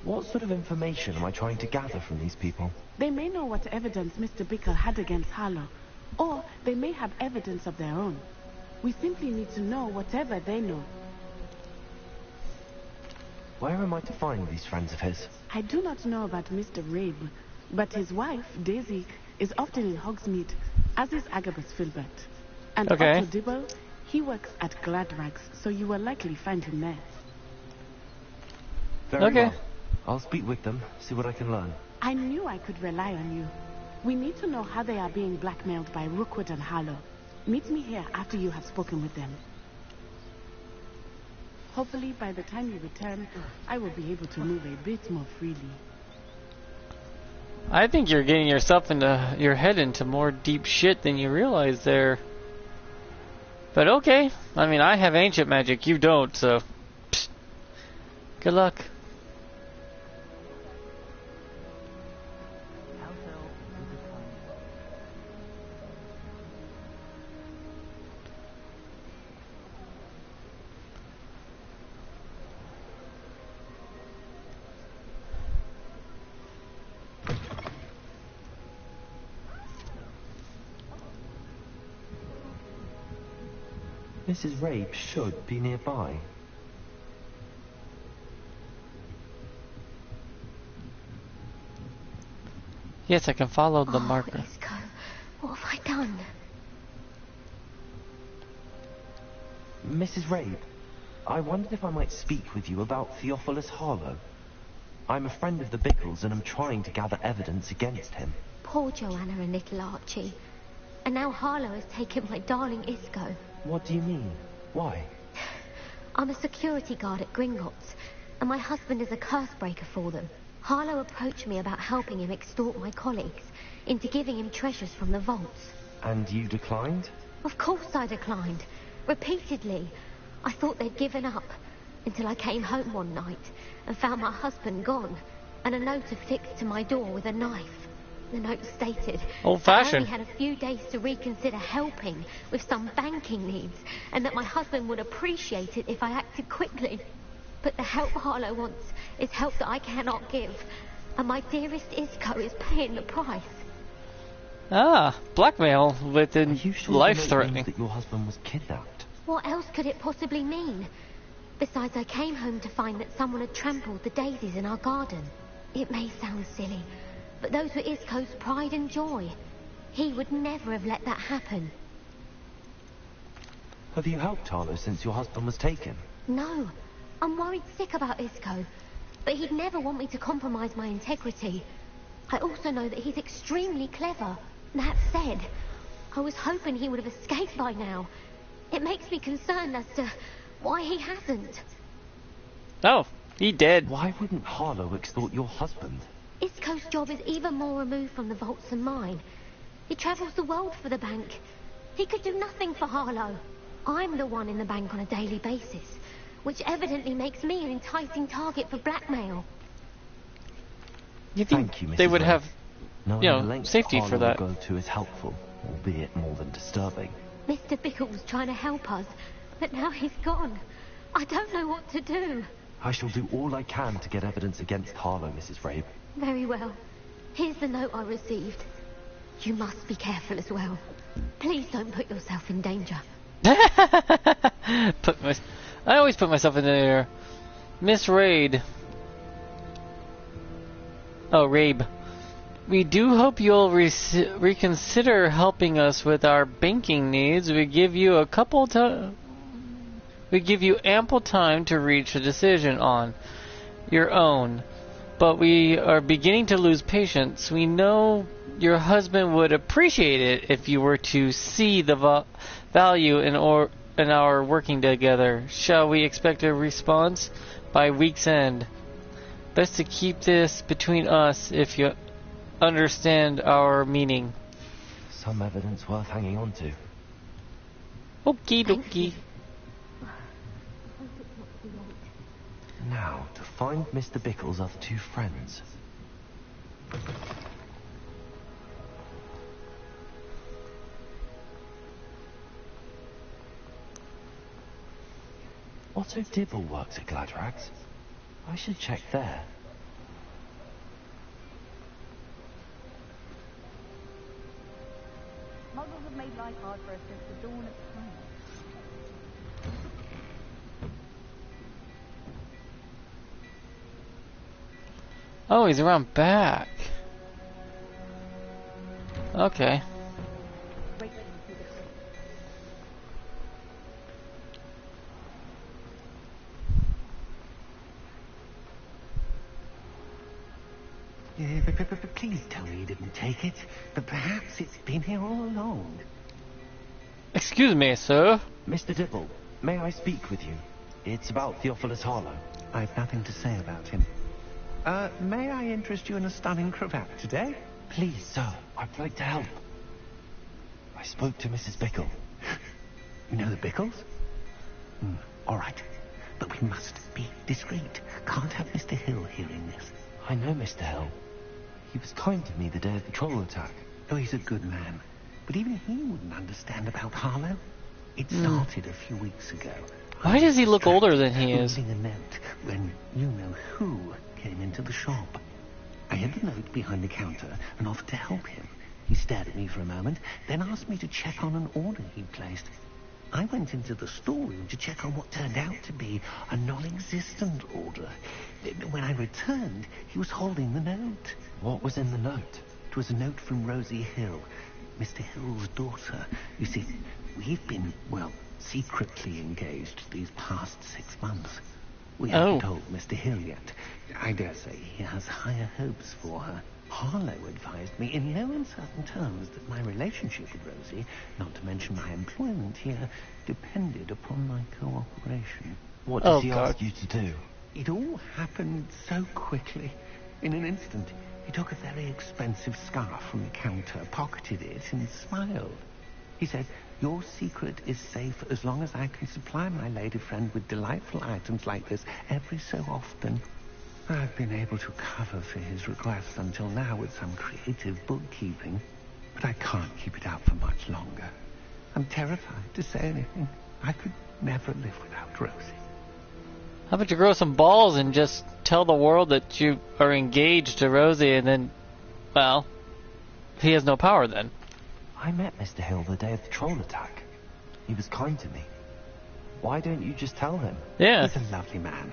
What sort of information am I trying to gather from these people? They may know what evidence Mr. Bickle had against Harlow, or they may have evidence of their own. We simply need to know whatever they know. Where am I to find these friends of his? I do not know about Mr. Rabe, but his wife, Daisy, is often in Hogsmeade, as is Agabus Filbert. And Okay. Otto Dibble, he works at Gladrags, so you will likely find him there. Very Okay. well. I'll speak with them, see what I can learn. I knew I could rely on you. We need to know how they are being blackmailed by Rookwood and Harlow. Meet me here after you have spoken with them. Hopefully, by the time you return, I will be able to move a bit more freely. I think you're getting yourself into your head into more deep shit than you realize there. But okay. I mean, I have ancient magic. You don't, so... Psst. Good luck. Mrs. Rabe should be nearby. Yes, I can follow the marker. Isco, what have I done? Mrs. Rabe, I wondered if I might speak with you about Theophilus Harlow. I'm a friend of the Bickles and I'm trying to gather evidence against him. Poor Joanna and little Archie. And now Harlow has taken my darling Isco. What do you mean? Why? I'm a security guard at Gringotts, and my husband is a curse breaker for them. Harlow approached me about helping him extort my colleagues into giving him treasures from the vaults. And you declined? Of course I declined. Repeatedly. I thought they'd given up, until I came home one night and found my husband gone, and a note affixed to my door with a knife. The note stated Old-fashioned. I only had a few days to reconsider helping with some banking needs, and that my husband would appreciate it if I acted quickly. But the help Harlow wants is help that I cannot give, and my dearest Isco is paying the price. Ah, blackmail within Are you sure life-threatening. that your husband was kidnapped? What else could it possibly mean? Besides, I came home to find that someone had trampled the daisies in our garden. It may sound silly, but those were Isco's pride and joy. He would never have let that happen. Have you helped Harlow since your husband was taken? No, I'm worried sick about Isco, but he'd never want me to compromise my integrity. I also know that he's extremely clever. That said, I was hoping he would have escaped by now. It makes me concerned as to why he hasn't. Oh, he did. Why wouldn't Harlow extort your husband? Isco's job is even more removed from the vaults than mine. He travels the world for the bank. He could do nothing for Harlow. I'm the one in the bank on a daily basis, which evidently makes me an enticing target for blackmail. You think Thank you, Mrs. they would Rabe. have, Knowing you know, the lengths safety Harlow for that? will go to is helpful, albeit more than disturbing. Mr. Bickle was trying to help us, but now he's gone. I don't know what to do. I shall do all I can to get evidence against Harlow, Mrs. Rabe. Very well. Here's the note I received. You must be careful as well. Please don't put yourself in danger. I always put myself in there. Miss Raid. Oh, Rabe. We do hope you'll reconsider helping us with our banking needs. We give you ample time to reach a decision on your own. But we are beginning to lose patience. We know your husband would appreciate it if you were to see the value in our working together. Shall we expect a response by week's end? Best to keep this between us if you understand our meaning. Some evidence worth hanging on to. Okie dokie. Now, to find Mr. Bickle's other two friends. Otto Dibble works at Gladrags. I should check there. Muggles have made life hard for us since the dawn of time. Oh, he's around back. Okay. Please tell me you didn't take it. But perhaps it's been here all along. Excuse me, sir. Mr. Dibble, may I speak with you? It's about Theophilus Harlow. I've nothing to say about him. May I interest you in a stunning cravat today? Please, sir, I'd like to help. I spoke to Mrs. Bickle. You know the Bickles? All right. But we must be discreet. Can't have Mr. Hill hearing this. I know Mr. Hill. He was kind to me the day of the troll attack. Oh, he's a good man. But even he wouldn't understand about Harlow. It started a few weeks ago. Why does he look older than he is? Holding a note when you-know-who came into the shop. I hid the note behind the counter and offered to help him. He stared at me for a moment, then asked me to check on an order he'd placed. I went into the storeroom to check on what turned out to be a non-existent order. When I returned, he was holding the note. What was in the note? It was a note from Rosie Hill, Mr. Hill's daughter. You see, we've been, well, secretly engaged these past 6 months. We haven't told Mr. Hill yet. I dare say he has higher hopes for her. Harlow advised me in no uncertain terms that my relationship with Rosie, not to mention my employment here, depended upon my cooperation. What did he ask you to do? It all happened so quickly. In an instant, he took a very expensive scarf from the counter, pocketed it, and smiled. He said, "Your secret is safe as long as I can supply my lady friend with delightful items like this every so often." I've been able to cover for his requests until now with some creative bookkeeping, but I can't keep it out for much longer. I'm terrified to say anything. I could never live without Rosie. How about you grow some balls and just tell the world that you are engaged to Rosie, and then, well, he has no power then. I met Mr. Hill the day of the troll attack. He was kind to me. Why don't you just tell him? Yeah. He's a lovely man.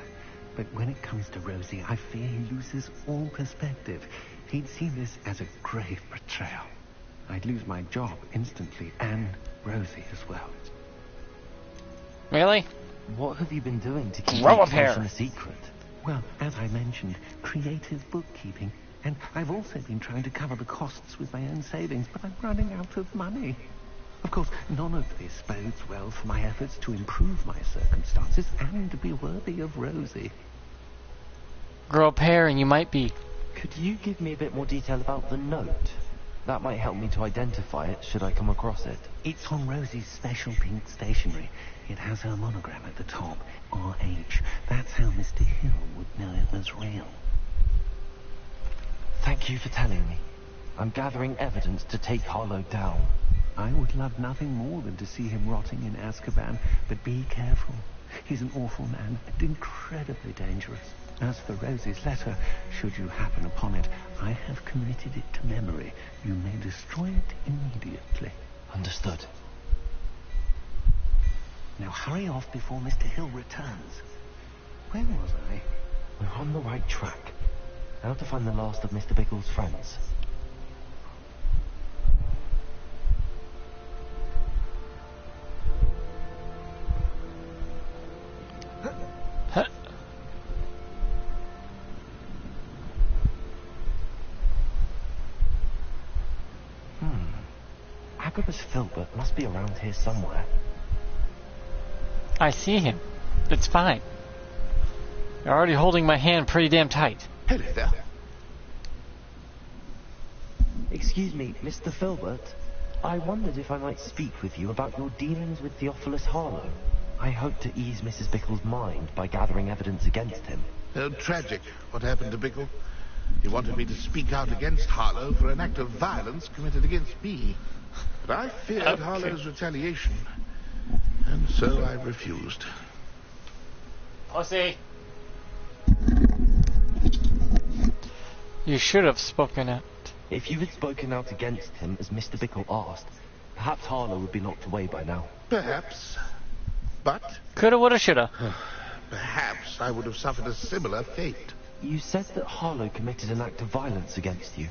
But when it comes to Rosie, I fear he loses all perspective. He'd see this as a grave betrayal. I'd lose my job instantly, and Rosie as well. Really? What have you been doing to keep Grow a the pair. a secret? Well, as I mentioned, creative bookkeeping. And I've also been trying to cover the costs with my own savings, but I'm running out of money. Of course, none of this bodes well for my efforts to improve my circumstances and to be worthy of Rosie. Grow a pair and you might be. Could you give me a bit more detail about the note? That might help me to identify it should I come across it. It's on Rosie's special pink stationery. It has her monogram at the top, RH. That's how Mr. Hill would know it was real. Thank you for telling me. I'm gathering evidence to take Harlow down. I would love nothing more than to see him rotting in Azkaban, but be careful. He's an awful man and incredibly dangerous. As for Rosie's letter, should you happen upon it, I have committed it to memory. You may destroy it immediately. Understood. Now hurry off before Mr. Hill returns. Where was I? We're on the right track. Now to find the last of Mr. Bickle's friends. Agabus Filbert must be around here somewhere. I see him. It's fine. You're already holding my hand pretty damn tight. Hello there. Excuse me, Mr. Filbert. I wondered if I might speak with you about your dealings with Theophilus Harlow. I hope to ease Mrs. Bickle's mind by gathering evidence against him. Tragic, what happened to Bickle. He wanted me to speak out against Harlow for an act of violence committed against me. But I feared Harlow's retaliation, and so I refused. Pussy. You should have spoken out. If you had spoken out against him, as Mr. Bickle asked, perhaps Harlow would be locked away by now. Perhaps. But Coulda, woulda, shoulda. perhaps I would have suffered a similar fate. You said that Harlow committed an act of violence against you.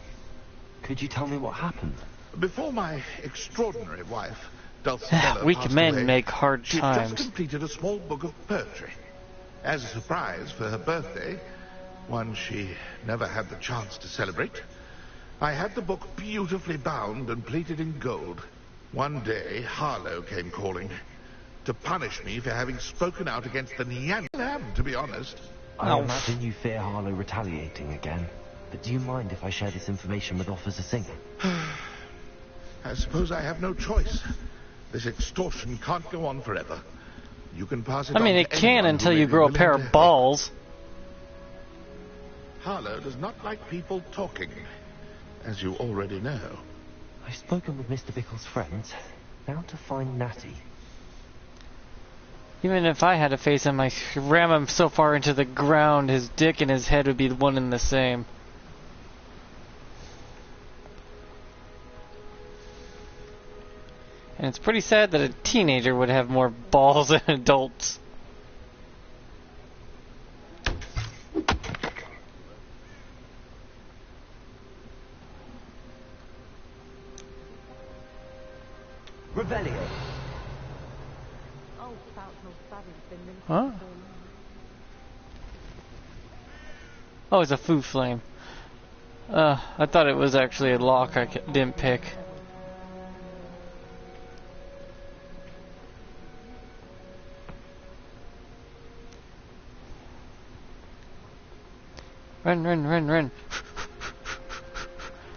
Could you tell me what happened? Before my extraordinary wife, Dulcinella, Weak passed men away, make hard she had times. just completed a small book of poetry. As a surprise for her birthday, one she never had the chance to celebrate. I had the book beautifully bound and plated in gold. One day, Harlow came calling to punish me for having spoken out against the Neanderthal, to be honest. I imagine you fear Harlow retaliating again. But do you mind if I share this information with Officer Singer? I suppose I have no choice. This extortion can't go on forever. You can pass it I mean, on it to can anyone until who may you be grow a willing pair to of help. balls. Harlow does not like people talking, as you already know. I've spoken with Mr. Bickle's friends. Now to find Natty. Even if I had to face him, I ram him so far into the ground, his dick and his head would be one and the same. And it's pretty sad that a teenager would have more balls than adults. Revelio. Oh, about how Savin's been linked Huh? to so long. Oh, it's a food flame. I thought it was actually a lock I didn't pick. Run, run, run, run.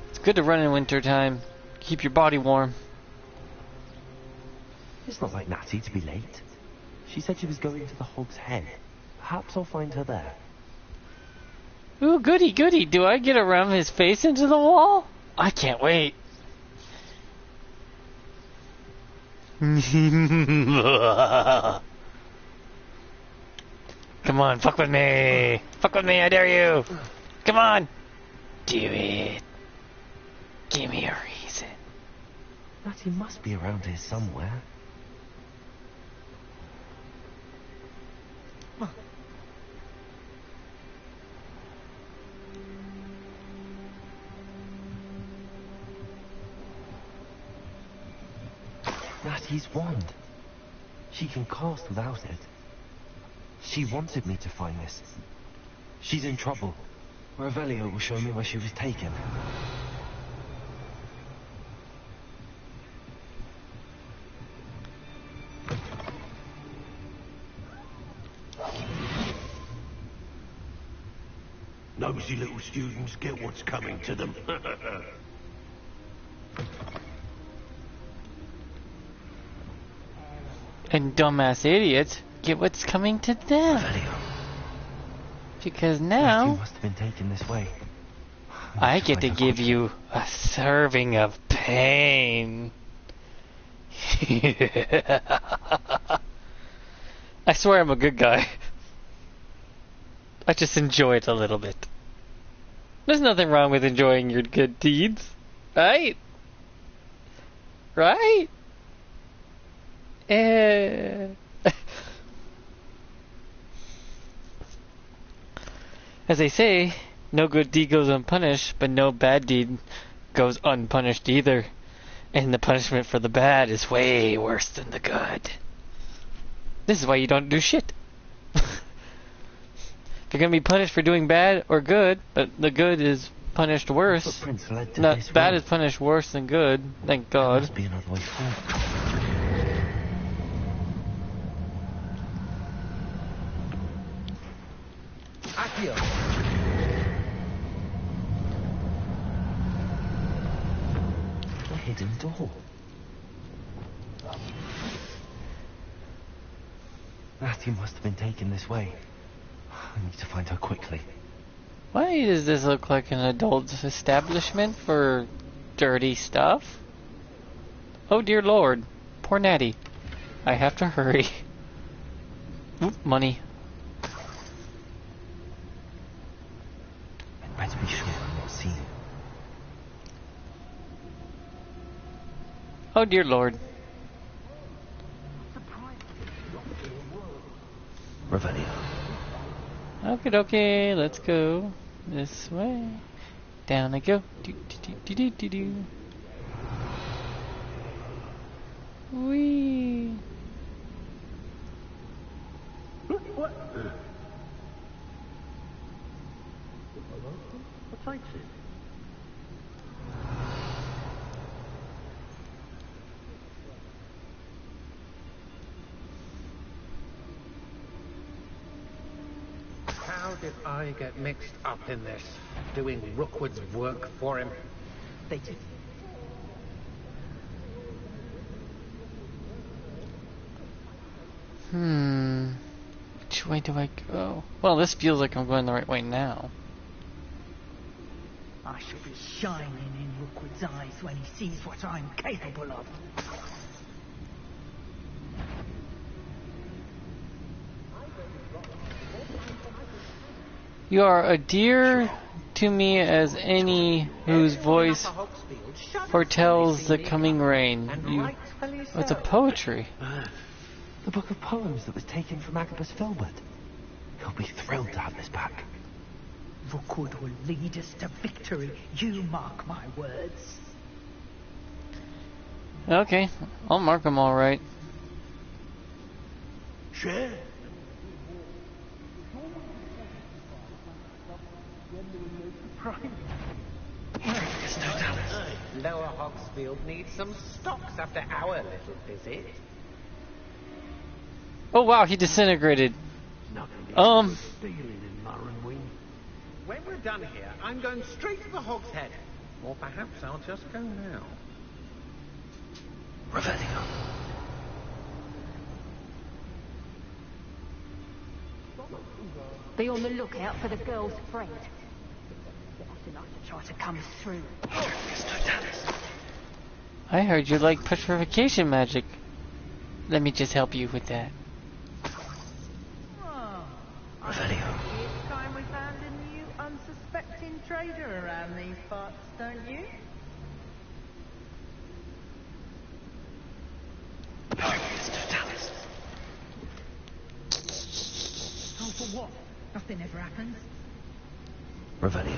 It's good to run in winter time. Keep your body warm. It's not like Natty to be late. She said she was going to the Hog's Head. Perhaps I'll find her there. Ooh, goody, goody. Do I get to ram his face into the wall? I can't wait. Come on, fuck with me. Fuck with me, I dare you. Come on. Do it. Give me a reason. Natty must be around here somewhere. Natty's wand. She can cast without it. She wanted me to find this. She's in trouble. Revelio will show me where she was taken. Nosy little students get what's coming to them. And dumbass idiots get what's coming to them. Revelio. Because Natty now must have been taken this way. I get to give you a serving of pain. I swear I'm a good guy. I just enjoy it a little bit. There's nothing wrong with enjoying your good deeds, right? Right? As they say, no good deed goes unpunished, but no bad deed goes unpunished either. And the punishment for the bad is way worse than the good. This is why you don't do shit. If you're gonna be punished for doing bad or good, but the good is punished worse. Footprints led to Not this bad road. is punished worse than good, thank There God. must be another way forward. Accio. A hidden door. Natty must have been taken this way. I need to find her quickly. Why does this look like an adult establishment for dirty stuff? Oh dear Lord, poor Natty. I have to hurry. Oop, money. I'd better be sure I'm not seen. Oh dear Lord. Revelio. Okay, okay, let's go this way. Down I go. Do do do do do do. Wee. What takes it? How did I get mixed up in this? Doing Rookwood's work for him? They did. Which way do I go? Well, this feels like I'm going the right way now. I shall be shining in Rookwood's eyes when he sees what I'm capable of. You are a dear to me as any whose voice foretells the coming rain. It's a poetry. The book of poems that was taken from Agabus Filbert. He'll be thrilled to have this back. Rookwood will lead us to victory. You mark my words. Okay, I'll mark them all right. Sure. Lower Hogsfield needs some stocks after our little visit. Oh wow, he disintegrated. Dealing in Murrenwing. When we're done here, I'm going straight to the Hog's Head. Or perhaps I'll just go now. Revelio. Be on the lookout for the girl's friend. Often I to try to come through. I heard you like petrification magic. Let me just help you with that. Revelio. It's time we found a new unsuspecting trader around these parts, don't you? Oh, for what? Nothing ever happens. Revelio.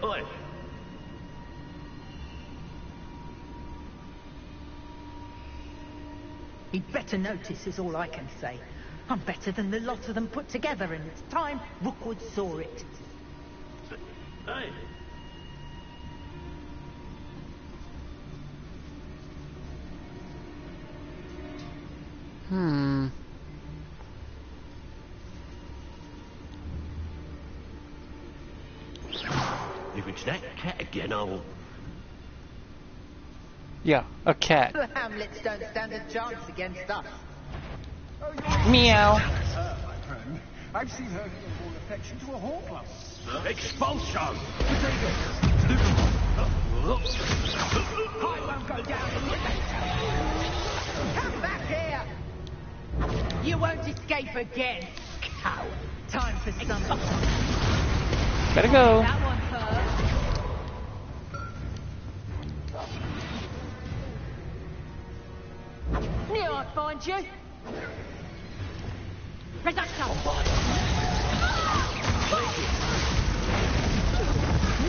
Oi. He'd better notice is all I can say. I'm better than the lot of them put together, and it's time Rookwood saw it. Hey. If it's that cat again, I'll... Yeah, a cat. The Hamlets don't stand a chance against us. Meow. My friend, I've seen her give all affection to a hornplum. Expulsion! I won't go down in the Come back here! You won't escape again, coward. Time for some... Gotta go. That one hurt. Knew I'd find you. Reduction.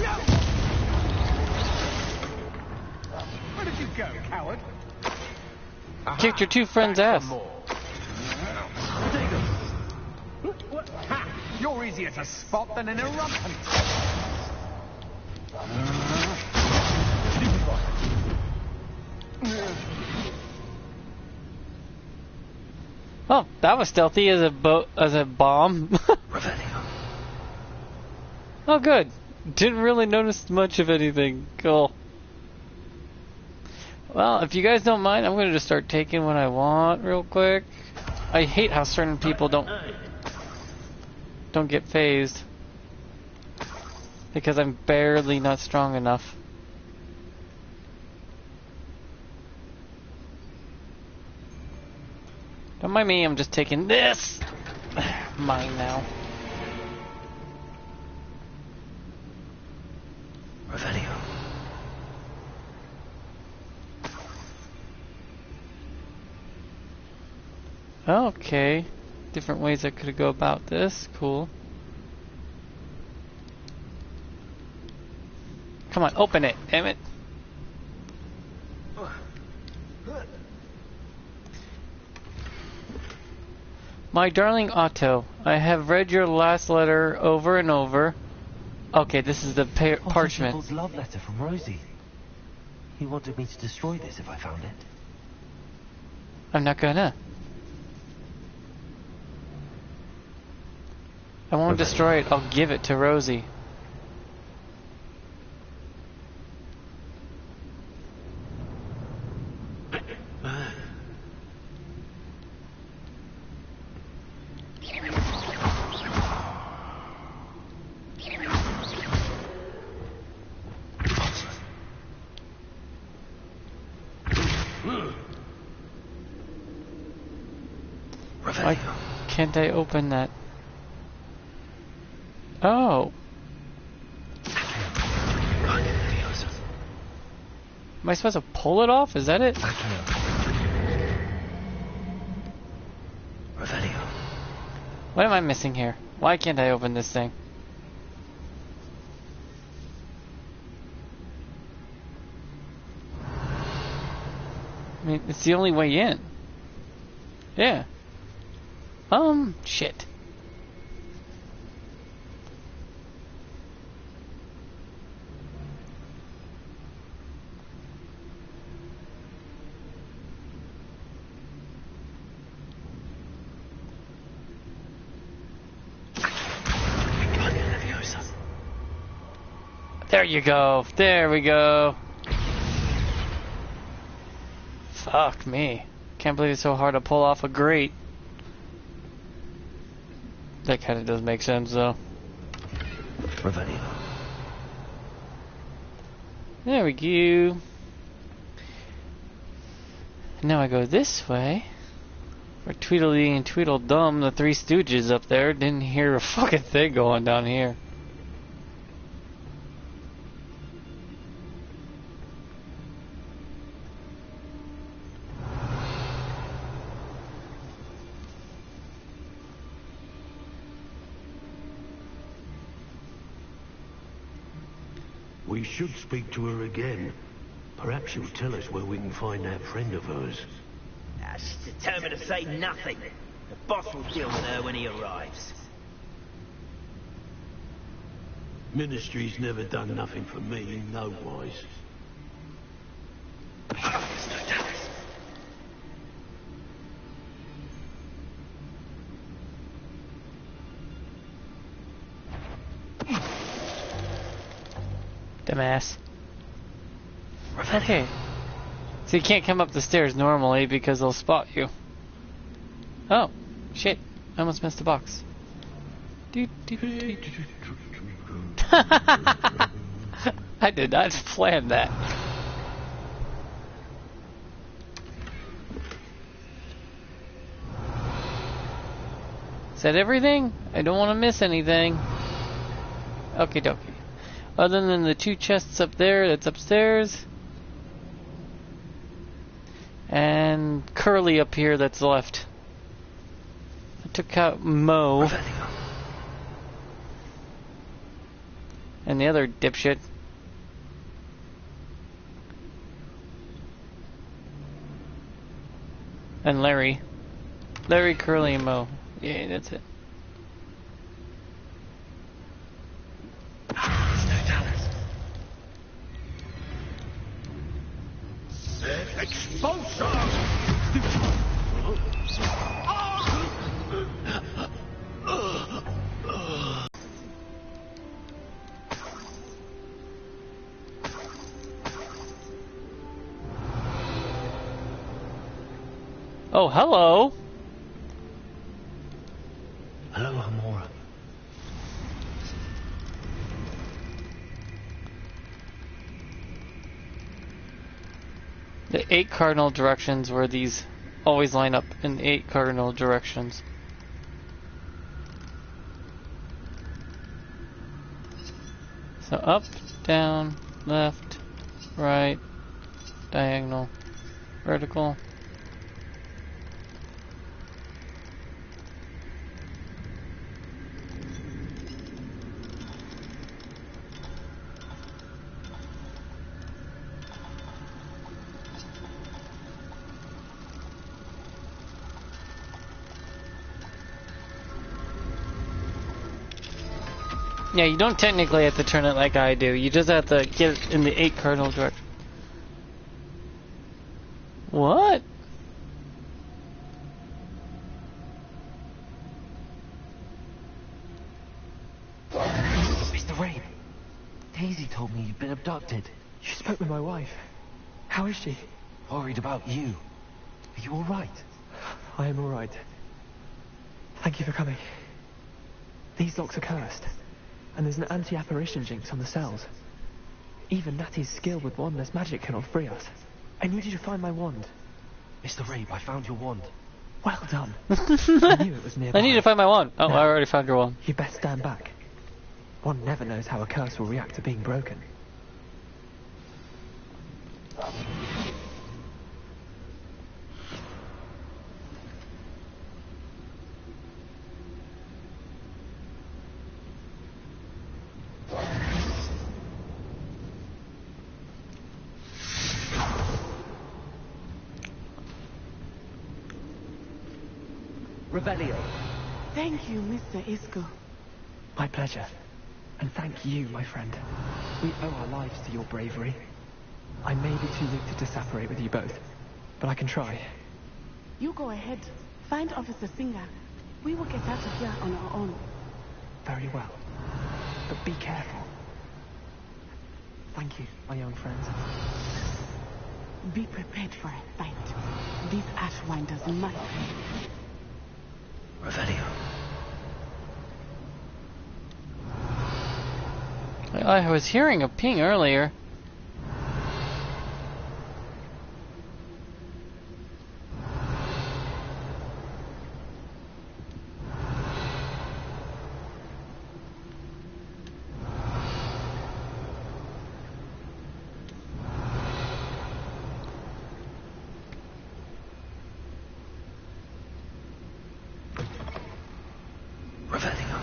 No! Where did you go, coward? Kicked your two friends' ass. Ha! You're easier to spot than an eruption. Oh, that was stealthy as a bomb. Oh, good. Didn't really notice much of anything. Cool. Well, if you guys don't mind, I'm gonna just start taking what I want real quick. I hate how certain people don't get phased because I'm barely not strong enough. Don't mind me, I'm just taking this. Mine now. Revelio. Okay. Different ways I could go about this. Cool. Come on, open it, damn it. My darling Otto, I have read your last letter over and over. Okay, this is the parchment. Bickel's love letter from Rosie. He wanted me to destroy this if I found it. I'm not gonna. I won't destroy it, I'll give it to Rosie. Why can't I open that? Oh. Am I supposed to pull it off? Is that it? What am I missing here? Why can't I open this thing? I mean, it's the only way in. Yeah. Shit. There you go. There we go. Fuck me. Can't believe it's so hard to pull off a grate. That kind of does make sense, though. There we go. Now I go this way. Where Tweedledee and Tweedledum, the Three Stooges up there, didn't hear a fucking thing going down here. We should speak to her again. Perhaps she'll tell us where we can find that friend of hers. She's determined to say nothing. The boss will deal with her when he arrives. Ministry's never done nothing for me, no wise. Dumbass. Okay. So you can't come up the stairs normally because they'll spot you. Oh, shit. I almost missed the box. I did not plan that. Is that everything? I don't want to miss anything. Okie dokie. Other than the two chests up there, that's upstairs. And Curly up here, that's left. I took out Mo. And the other dipshit. And Larry. Larry, Curly, and Mo. Yeah, that's it. Oh, hello. Hello, Amora. The 8 cardinal directions where these always line up in 8 cardinal directions. So up, down, left, right, diagonal, vertical. Yeah, you don't technically have to turn it like I do. You just have to get it in the 8 cardinal direction. What? Mr. Rain, Daisy told me you'd been abducted. You spoke with my wife. How is she? Worried about you. Are you all right? I am all right. Thank you for coming. These locks are cursed, and there's an anti-apparition jinx on the cells. Even Natty's skill with wandless magic cannot free us. I need you to find my wand. Mr. Rabe, I found your wand. Well done. I knew it was nearby. I need to find my wand. Oh, Now, I already found your wand. You best stand back. One never knows how a curse will react to being broken. Revelio. Thank you, Mr. Isco. My pleasure. And thank you, my friend. We owe our lives to your bravery. I may be too lifted to separate with you both, but I can try. You go ahead. Find Officer Singer. We will get out of here on our own. Very well. But be careful. Thank you, my young friends. Be prepared for a fight. These Ashwinders must pay. Revelio. I was hearing a ping earlier. Revelio.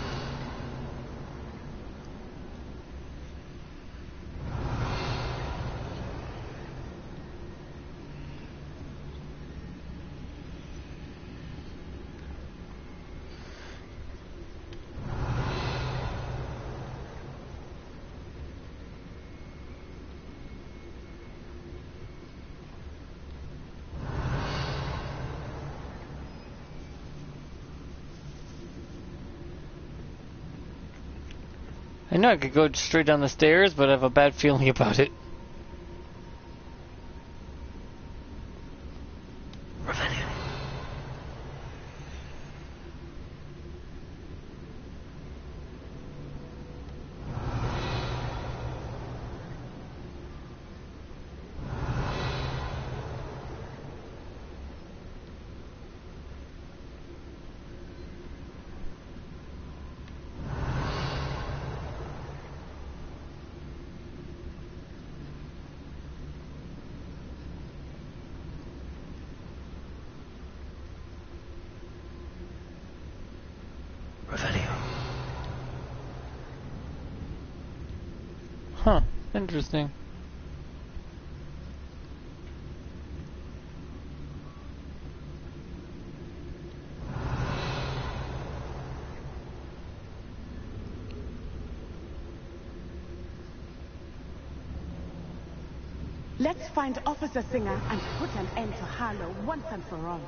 I know I could go straight down the stairs, but I have a bad feeling about it. Revelio. Revelio. Huh, interesting. Let's find Officer Singer and put an end to Harlow once and for all.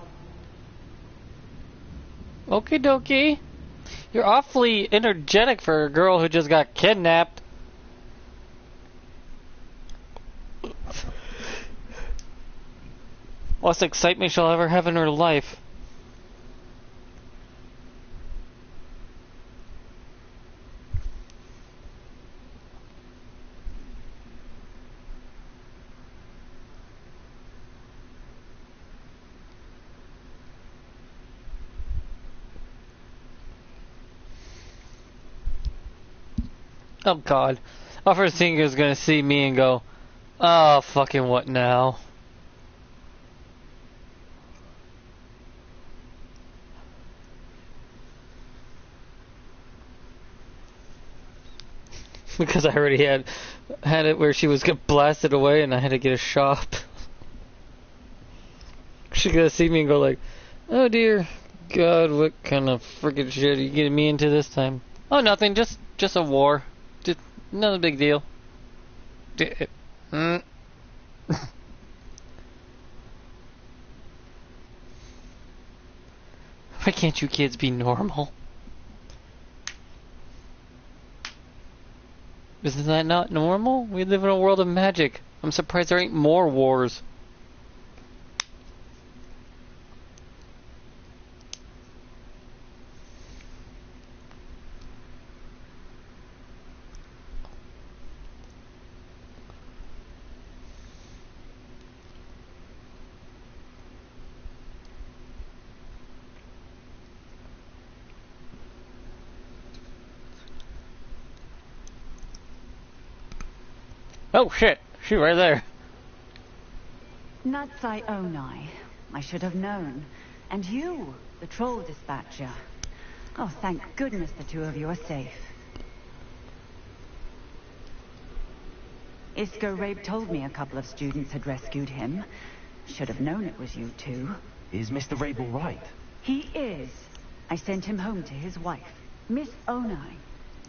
Okie dokie. You're awfully energetic for a girl who just got kidnapped. Less excitement she'll ever have in her life. Oh god. Officer Singer's gonna see me and go, oh fucking what now? Because I already had it where she was get blasted away and I had to get a shop. She's gonna see me and go like, oh dear God, what kind of freaking shit are you getting me into this time? Oh, nothing. Just a war. Just not a big deal. Why can't you kids be normal? Isn't that not normal? We live in a world of magic. I'm surprised there ain't more wars. Oh shit, she's right there. Natsai Onai. I should have known. And you, the troll dispatcher. Oh, thank goodness the two of you are safe. Isco Rabe told me a couple of students had rescued him. Should have known it was you two. Is Mr. Rabe all right? He is. I sent him home to his wife, Miss Onai.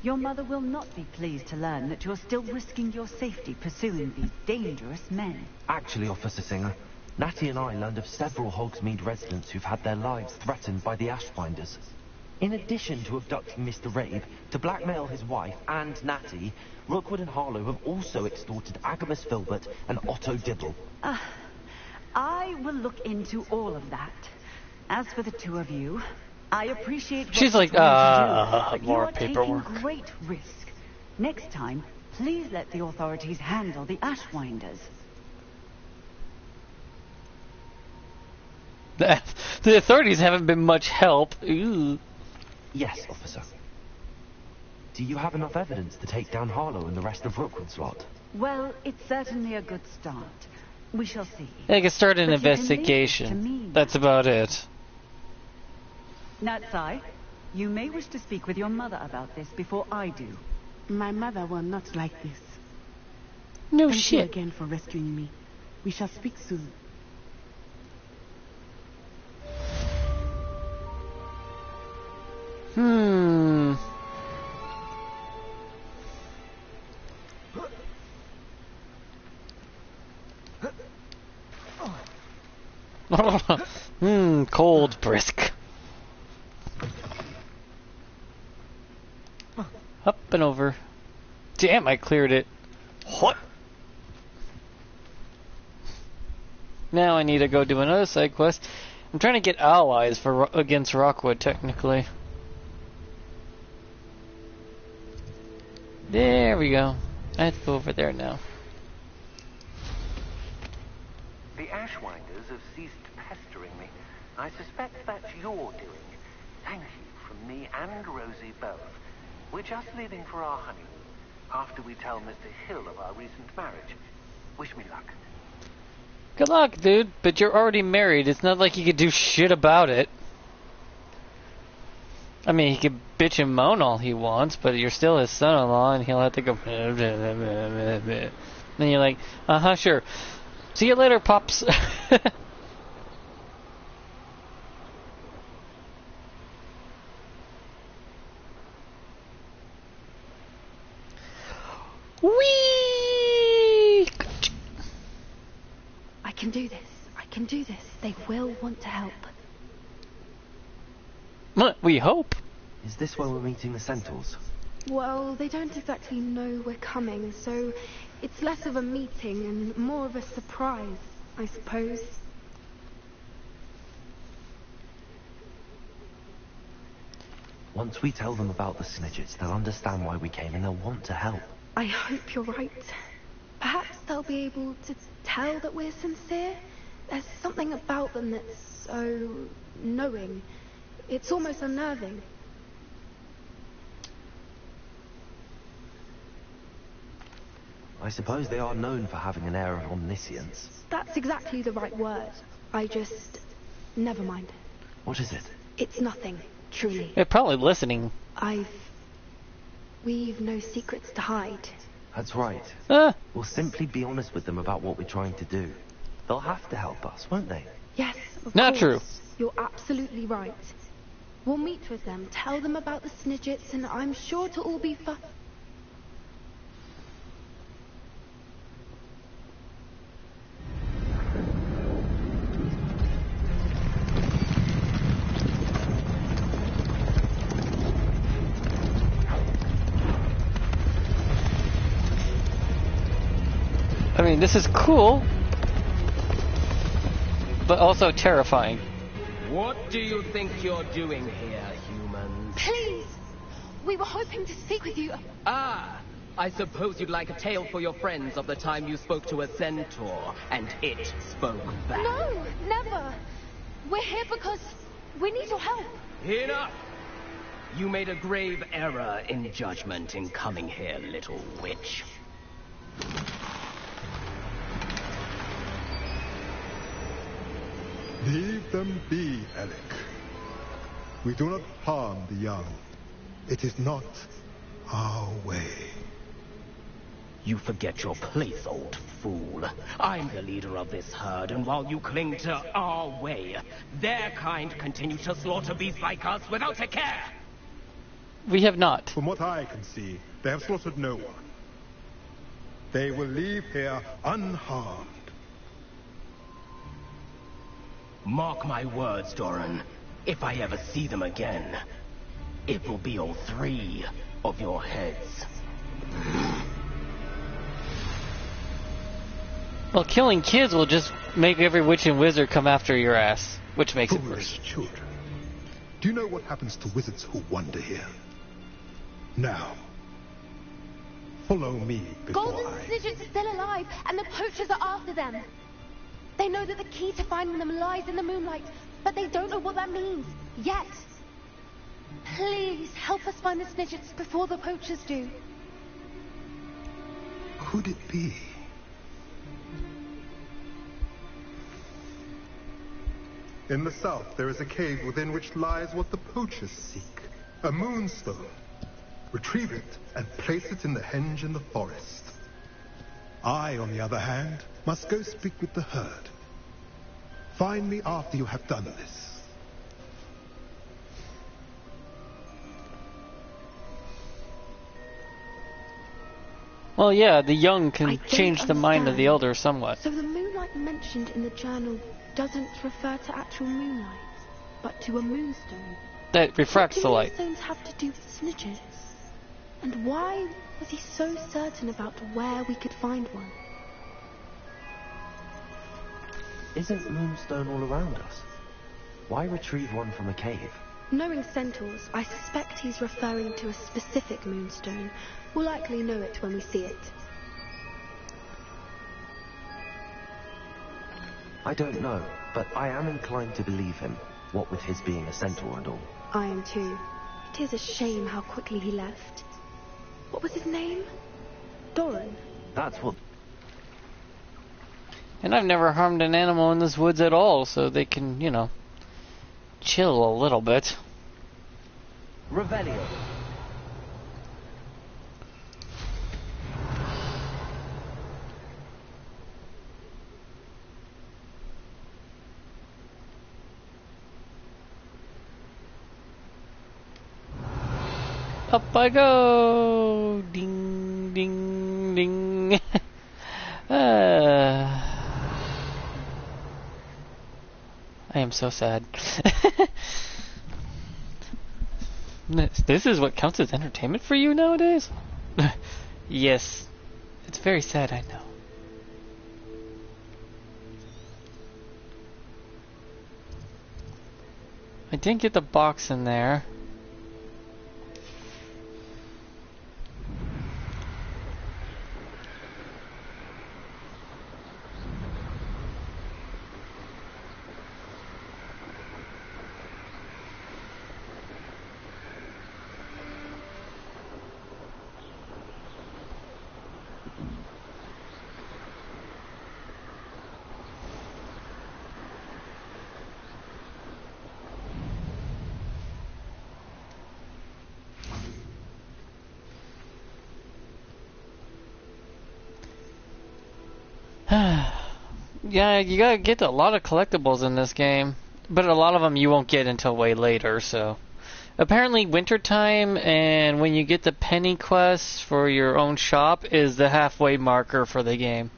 Your mother will not be pleased to learn that you're still risking your safety pursuing these dangerous men. Actually, Officer Singer, Natty and I learned of several Hogsmeade residents who've had their lives threatened by the Ashfinders. In addition to abducting Mr. Rabe, to blackmail his wife and Natty, Rookwood and Harlow have also extorted Agabus Filbert and Otto Dibble. I will look into all of that. As for the two of you, I appreciate what She's you're like, trying to do, but more you are paperwork. taking great risk. Next time, please let the authorities handle the Ashwinders. The authorities haven't been much help. Ooh. Yes, officer. Do you have enough evidence to take down Harlow and the rest of Rookwood's lot? Well, it's certainly a good start. We shall see. They can start an But you can leave it to investigation. me. That's about it. Natsai, you may wish to speak with your mother about this before I do. My mother will not like this. No Thank you shit. again for rescuing me. We shall speak soon. Cold brisk. Up and over. Damn, I cleared it. What? Now I need to go do another side quest. I'm trying to get allies for against Rockwood, technically. There we go. I have to go over there now. The Ashwinders have ceased pestering me. I suspect that's your doing. Thank you from me and Rosie both. We're just leaving for our honeymoon, after we tell Mr. Hill of our recent marriage. Wish me luck. Good luck, dude, but you're already married. It's not like you could do shit about it. I mean, he could bitch and moan all he wants, but you're still his son-in-law, and he'll have to go... Then you're like, sure. See you later, Pops. Whee! I can do this. I can do this. They will want to help. We hope. Is this where we're meeting the Centaurs? Well, they don't exactly know we're coming, so it's less of a meeting and more of a surprise, I suppose. Once we tell them about the Snidgets, they'll understand why we came and they'll want to help. I hope you're right. Perhaps they'll be able to tell that we're sincere. There's something about them that's so knowing. It's almost unnerving. I suppose they are known for having an air of omniscience. That's exactly the right word. I just... never mind. What is it? It's nothing, truly. They're probably listening. We've no secrets to hide. That's right. We'll simply be honest with them about what we're trying to do. They'll have to help us, won't they? Yes, of Not course. true. You're absolutely right. We'll meet with them, tell them about the Snidgets, and I'm sure it'll all be fun. I mean, this is cool, but also terrifying. What do you think you're doing here, humans? Please! We were hoping to speak with you. Ah! I suppose you'd like a tale for your friends of the time you spoke to a centaur, and it spoke back. No! Never! We're here because we need your help. Enough! You made a grave error in judgment in coming here, little witch. Leave them be, Alec. We do not harm the young. It is not our way. You forget your place, old fool. I'm the leader of this herd, and while you cling to our way, their kind continue to slaughter beasts like us without a care. We have not. From what I can see, they have slaughtered no one. They will leave here unharmed. Mark my words, Doran. If I ever see them again, it will be all 3 of your heads. Well, killing kids will just make every witch and wizard come after your ass, which makes it worse. Children. Do you know what happens to wizards who wander here? Now, follow me before Golden Snidgets are still alive, and the poachers are after them. They know that the key to finding them lies in the moonlight, but they don't know what that means, yet. Please, help us find the Snidgets before the poachers do. Could it be? In the south, there is a cave within which lies what the poachers seek. A moonstone. Retrieve it and place it in the henge in the forest. I, on the other hand, must go speak with the herd. Find me after you have done this. Well, yeah, the young can I don't change the mind of the understand. elder somewhat. So the moonlight mentioned in the journal doesn't refer to actual moonlight, but to a moonstone. That refracts the light. What do moonstones have to do with Snidgets? And why was he so certain about where we could find one? Isn't Moonstone all around us? Why retrieve one from a cave? Knowing centaurs, I suspect he's referring to a specific moonstone. We'll likely know it when we see it. I don't know, but I am inclined to believe him, what with his being a centaur and all. I am too. It is a shame how quickly he left. What was his name? Doran. That's what... And I've never harmed an animal in this woods at all, so they can, you know, chill a little bit. Revelio. Up I go! Ding, ding, ding. I am so sad. This is what counts as entertainment for you nowadays? Yes. It's very sad, I know. I didn't get the box in there. Yeah, you gotta get a lot of collectibles in this game, but a lot of them you won't get until way later, so Apparently wintertime and when you get the penny quests for your own shop is the halfway marker for the game.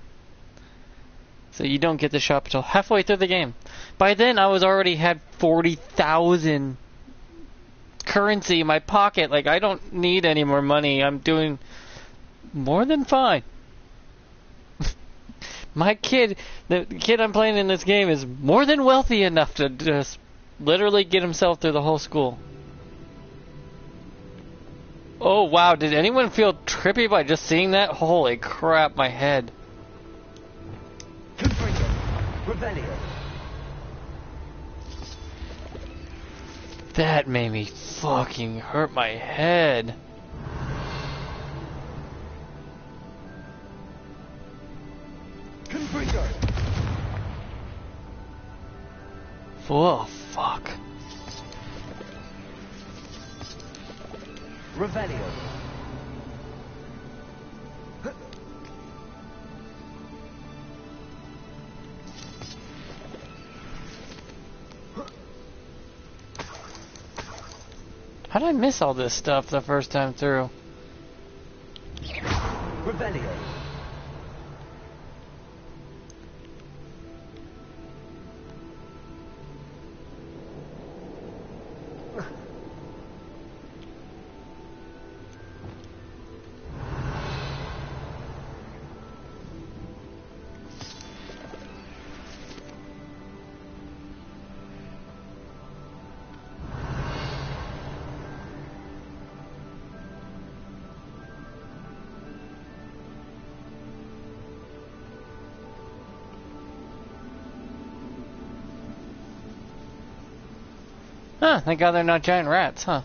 So you don't get the shop until halfway through the game. By then I was already had 40,000 currency in my pocket. Like, I don't need any more money. I'm doing more than fine. My kid, the kid I'm playing in this game, is more than wealthy enough to just literally get himself through the whole school. Oh wow, did anyone feel trippy by just seeing that? Holy crap, my head. That made me fucking hurt my head. Oh, fuck. Revelio. How did I miss all this stuff the first time through? Revelio. Huh, thank God they're not giant rats, huh?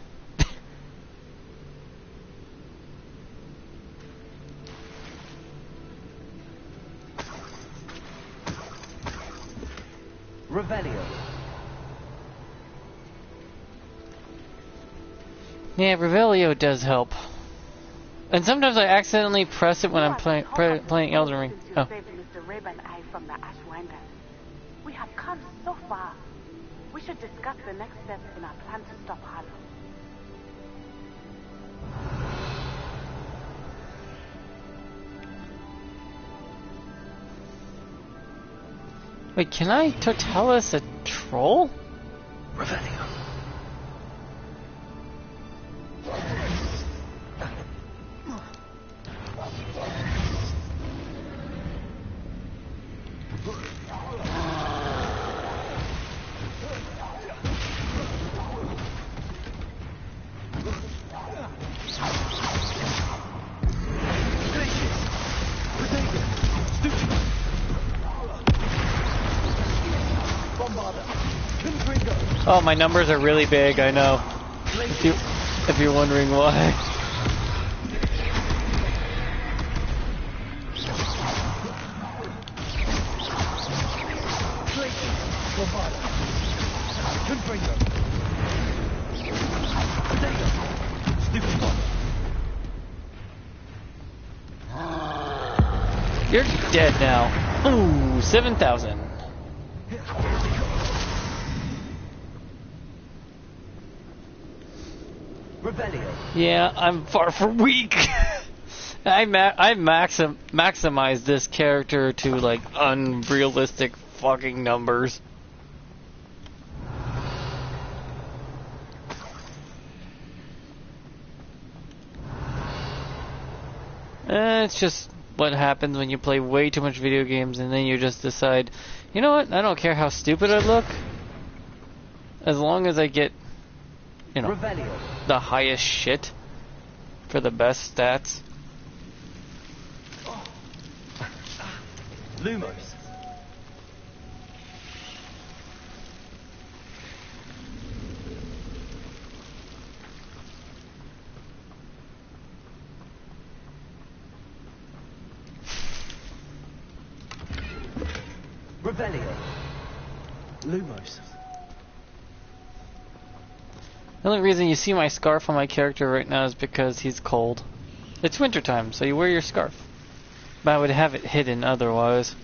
Revelio. Yeah, Revelio does help. And sometimes I accidentally press it when I'm playing Elden Ring. Oh. Mr. Rabe and I from the Ashwinder. We have come so far. We should discuss the next steps in our plan to stop Harlow. Wait, can I Totalis a troll? Revelio. Oh, my numbers are really big, I know. If you're wondering why. You're dead now. Ooh, 7,000. Yeah, I'm far from weak. I maximized this character to like unrealistic fucking numbers. It's just what happens when you play way too much video games and then you just decide, you know what, I don't care how stupid I look, as long as I get, you know, the highest shit for the best stats. Lumos. Revelio. Lumos. The only reason you see my scarf on my character right now is because he's cold. It's wintertime, so you wear your scarf. But I would have it hidden otherwise.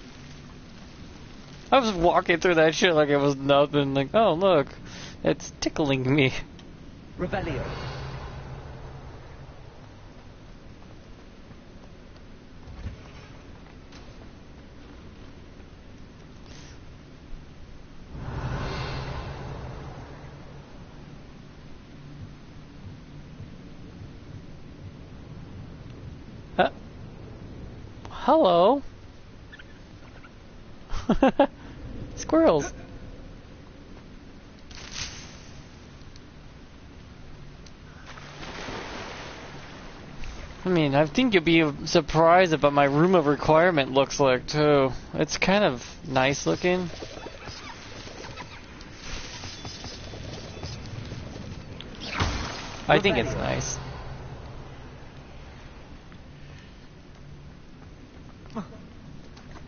I was walking through that shit like it was nothing. Like, oh look, it's tickling me. Revelio. Hello. Squirrels. I mean, I think you'd be surprised at what my room of requirement looks like, too. It's kind of nice looking. I think it's nice.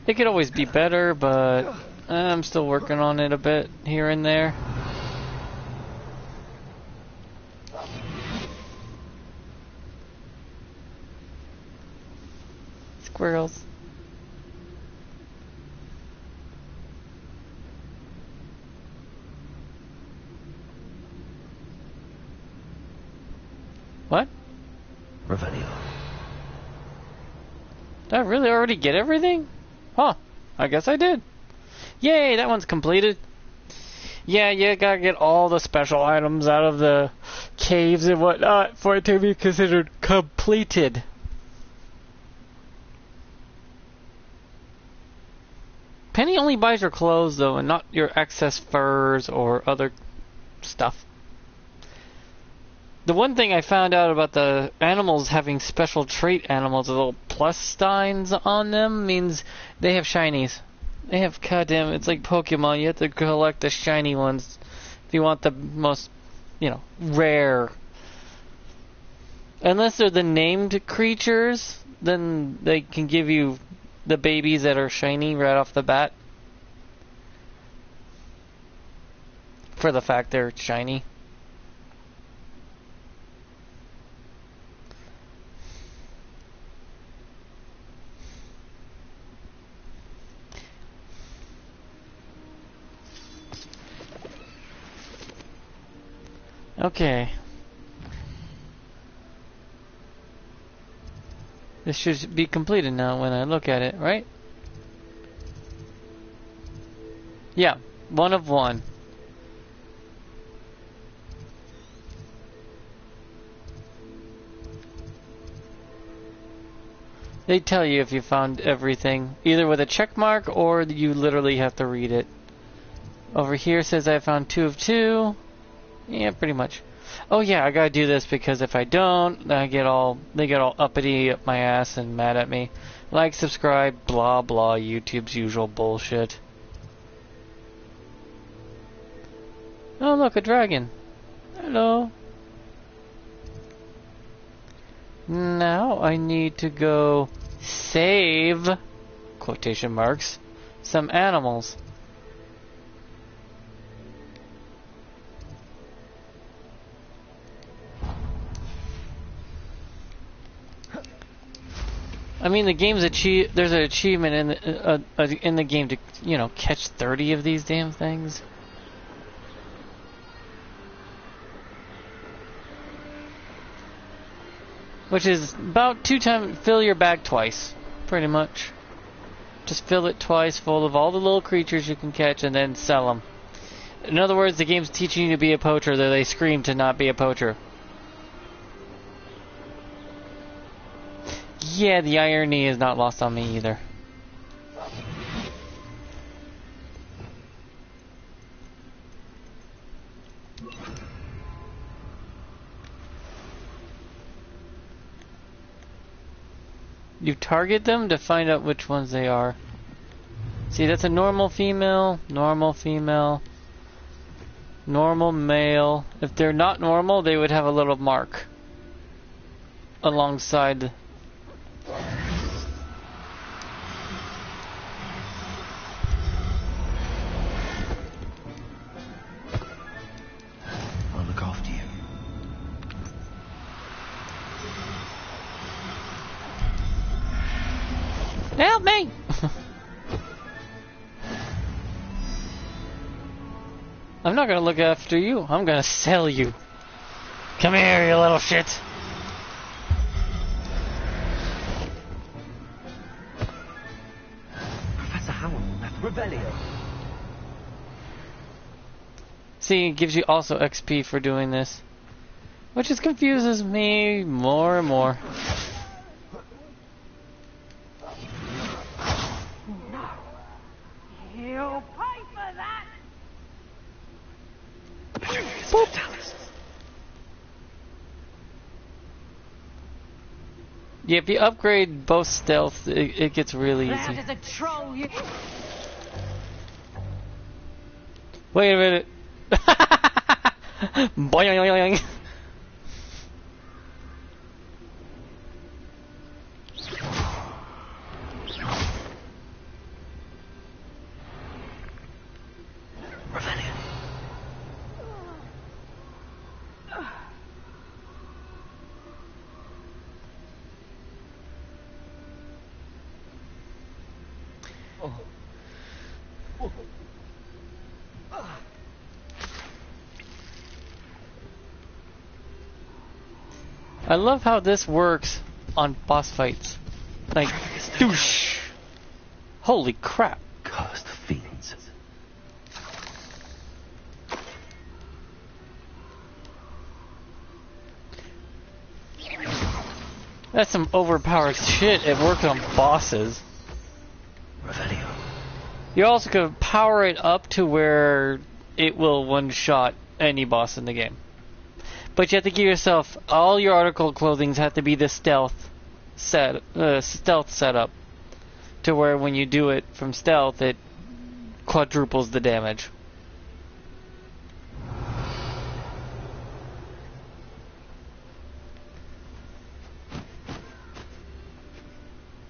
It could always be better, but I'm still working on it a bit here and there. Squirrels. What? Revelio. Did I really already get everything? Huh. I guess I did. Yay, that one's completed. Yeah, you gotta get all the special items out of the caves and whatnot for it to be considered completed. Penny only buys your clothes, though, and not your excess furs or other stuff. The one thing I found out about the animals having special trait animals, the little plus signs on them, means they have shinies. They have goddamn, it's like Pokemon, you have to collect the shiny ones if you want the most, rare. Unless they're the named creatures, then they can give you the babies that are shiny right off the bat. For the fact they're shiny. Okay. This should be completed now when I look at it, right? Yeah, 1 of 1. They tell you if you found everything, either with a check mark or you literally have to read it. Over here says I found 2 of 2. Yeah, pretty much. Oh yeah, I gotta do this because if I don't, they get all uppity up my ass and mad at me. Like, subscribe, blah blah, YouTube's usual bullshit. Oh look, a dragon. Hello. Now I need to go save, quotation marks, some animals. I mean, the game's there's an achievement in the game to, catch 30 of these damn things. Which is about 2 times, fill your bag twice, pretty much. Just fill it twice full of all the little creatures you can catch and then sell them. In other words, the game's teaching you to be a poacher, though they scream to not be a poacher. Yeah, the irony is not lost on me either. You target them to find out which ones they are. See, that's a normal female, normal male. If they're not normal, they would have a little mark alongside. I'll look after you. Help me! I'm not gonna look after you. I'm gonna sell you. Come here, you little shit. Professor Howell, Revelio. See, it gives you also XP for doing this. Which just confuses me more and more. No. You'll pay for that. Yeah, if you upgrade both stealth, it gets really easy. How does a troll you? Wait a minute. Boing. I love how this works on boss fights. Like, douche. Holy crap. Cursed fiends. That's some overpowered shit. It works on bosses. Revelio. You also could power it up to where it will one-shot any boss in the game. But you have to give yourself, all your article clothings have to be the stealth setup. To where when you do it from stealth, it quadruples the damage.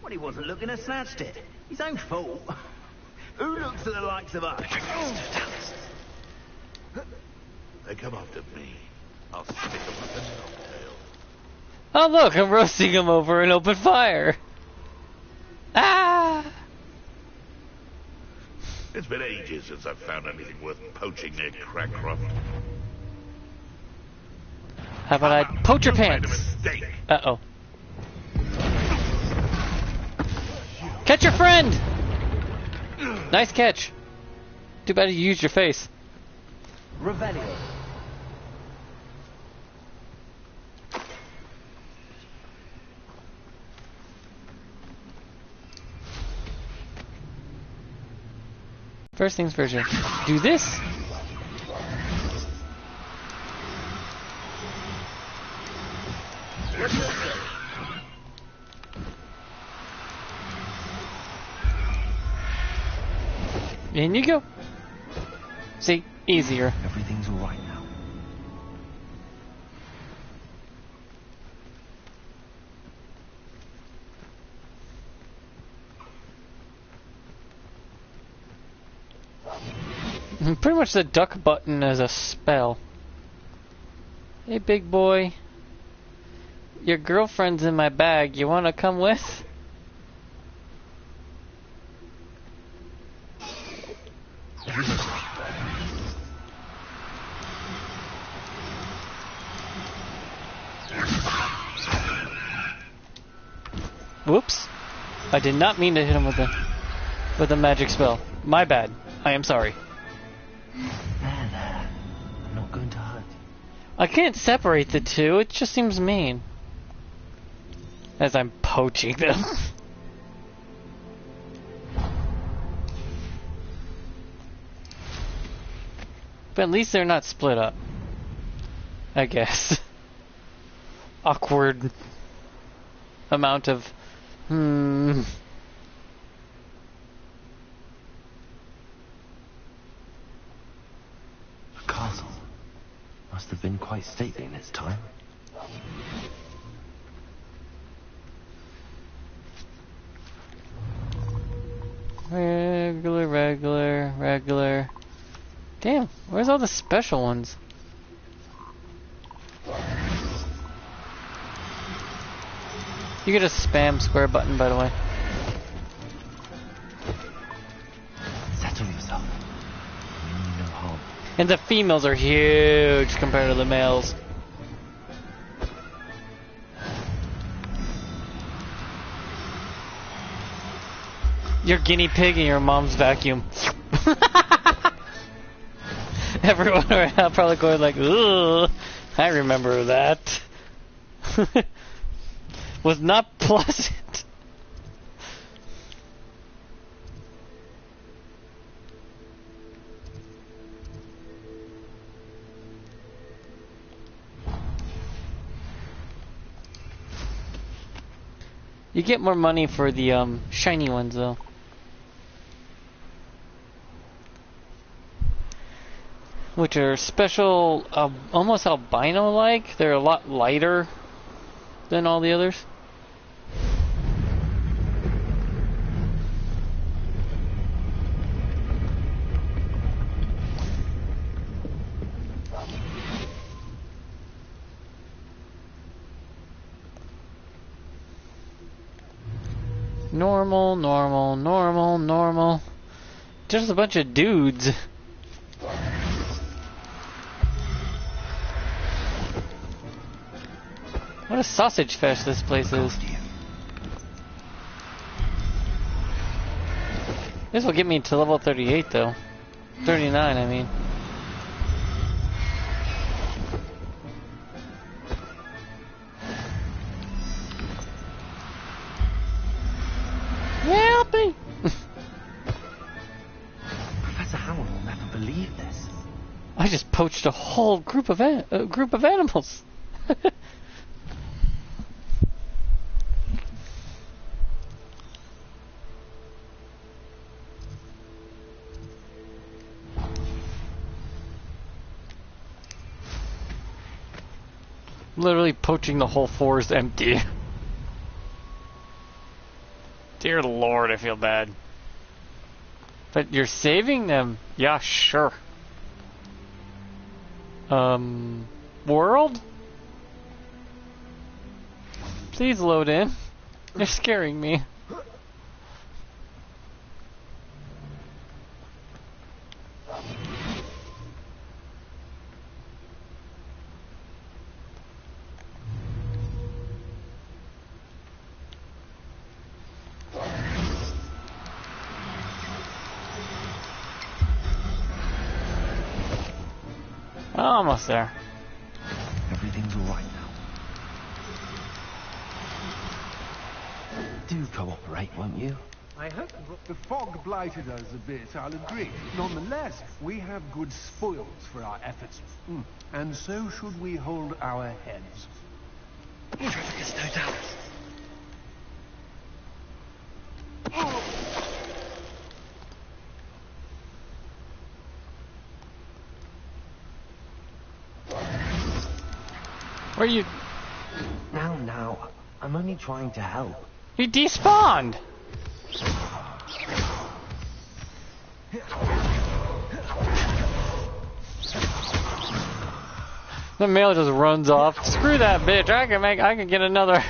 Well, he wasn't looking to snatched it. His own fault. Who looks at the likes of us? They come after me. I'll stick them up in knocktail. Oh look, I'm roasting them over an open fire. Ah! It's been ages since I've found anything worth poaching near Crackcroft. How about I poach your Made a pants? mistake. Uh-oh. Catch your friend! Nice catch. Too bad you used your face. Revelio. First things first, do this. In you go. See, easier. Everything's all right now. Pretty much the duck button as a spell. Hey, big boy. Your girlfriend's in my bag. You want to come with? Whoops. I did not mean to hit him with a magic spell. My bad. I am sorry. There. I'm not going to hurt you. I can't separate the two. It just seems mean. As I'm poaching them. But at least they're not split up. I guess. Awkward amount of The castle must have been quite stately in its time. Regular. Damn, where's all the special ones? You get a spam square button, by the way. Settle yourself. You mean no harm. And the females are huge compared to the males. Your guinea pig and your mom's vacuum. Everyone around probably going like, "Ugh, I remember that." Was not pleasant. You get more money for the shiny ones though. Which are special, almost albino-like. They're a lot lighter than all the others. Normal, normal, normal, normal. Just a bunch of dudes. What a sausage fest this place is. This will get me to level 38 though. 39, I mean. Help me! Professor Howard will never believe this. I just poached a whole group of animals. Literally poaching the whole forest empty. Dear Lord, I feel bad. But you're saving them? Yeah, sure. World? Please load in. You're scaring me. Almost there. Everything's alright now. Do cooperate, won't you? I hope the fog blighted us a bit, I'll agree. Nonetheless, we have good spoils for our efforts. And so should we hold our heads. There's no doubt. Where are you? Now, I'm only trying to help. He despawned! The male just runs off. Screw that bitch, I can get another.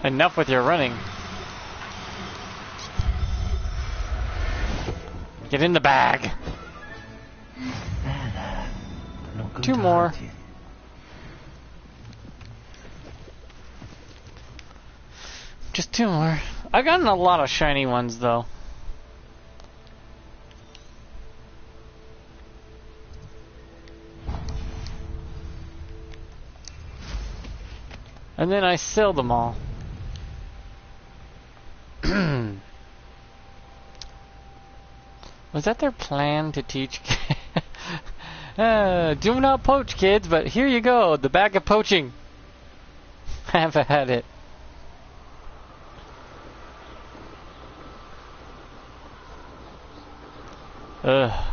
Enough with your running. Get in the bag. There. Two more. Just two more. I've gotten a lot of shiny ones though. And then I sell them all. Was that their plan to teach? Do not poach, kids, but here you go, the bag of poaching. Have had it. Ugh.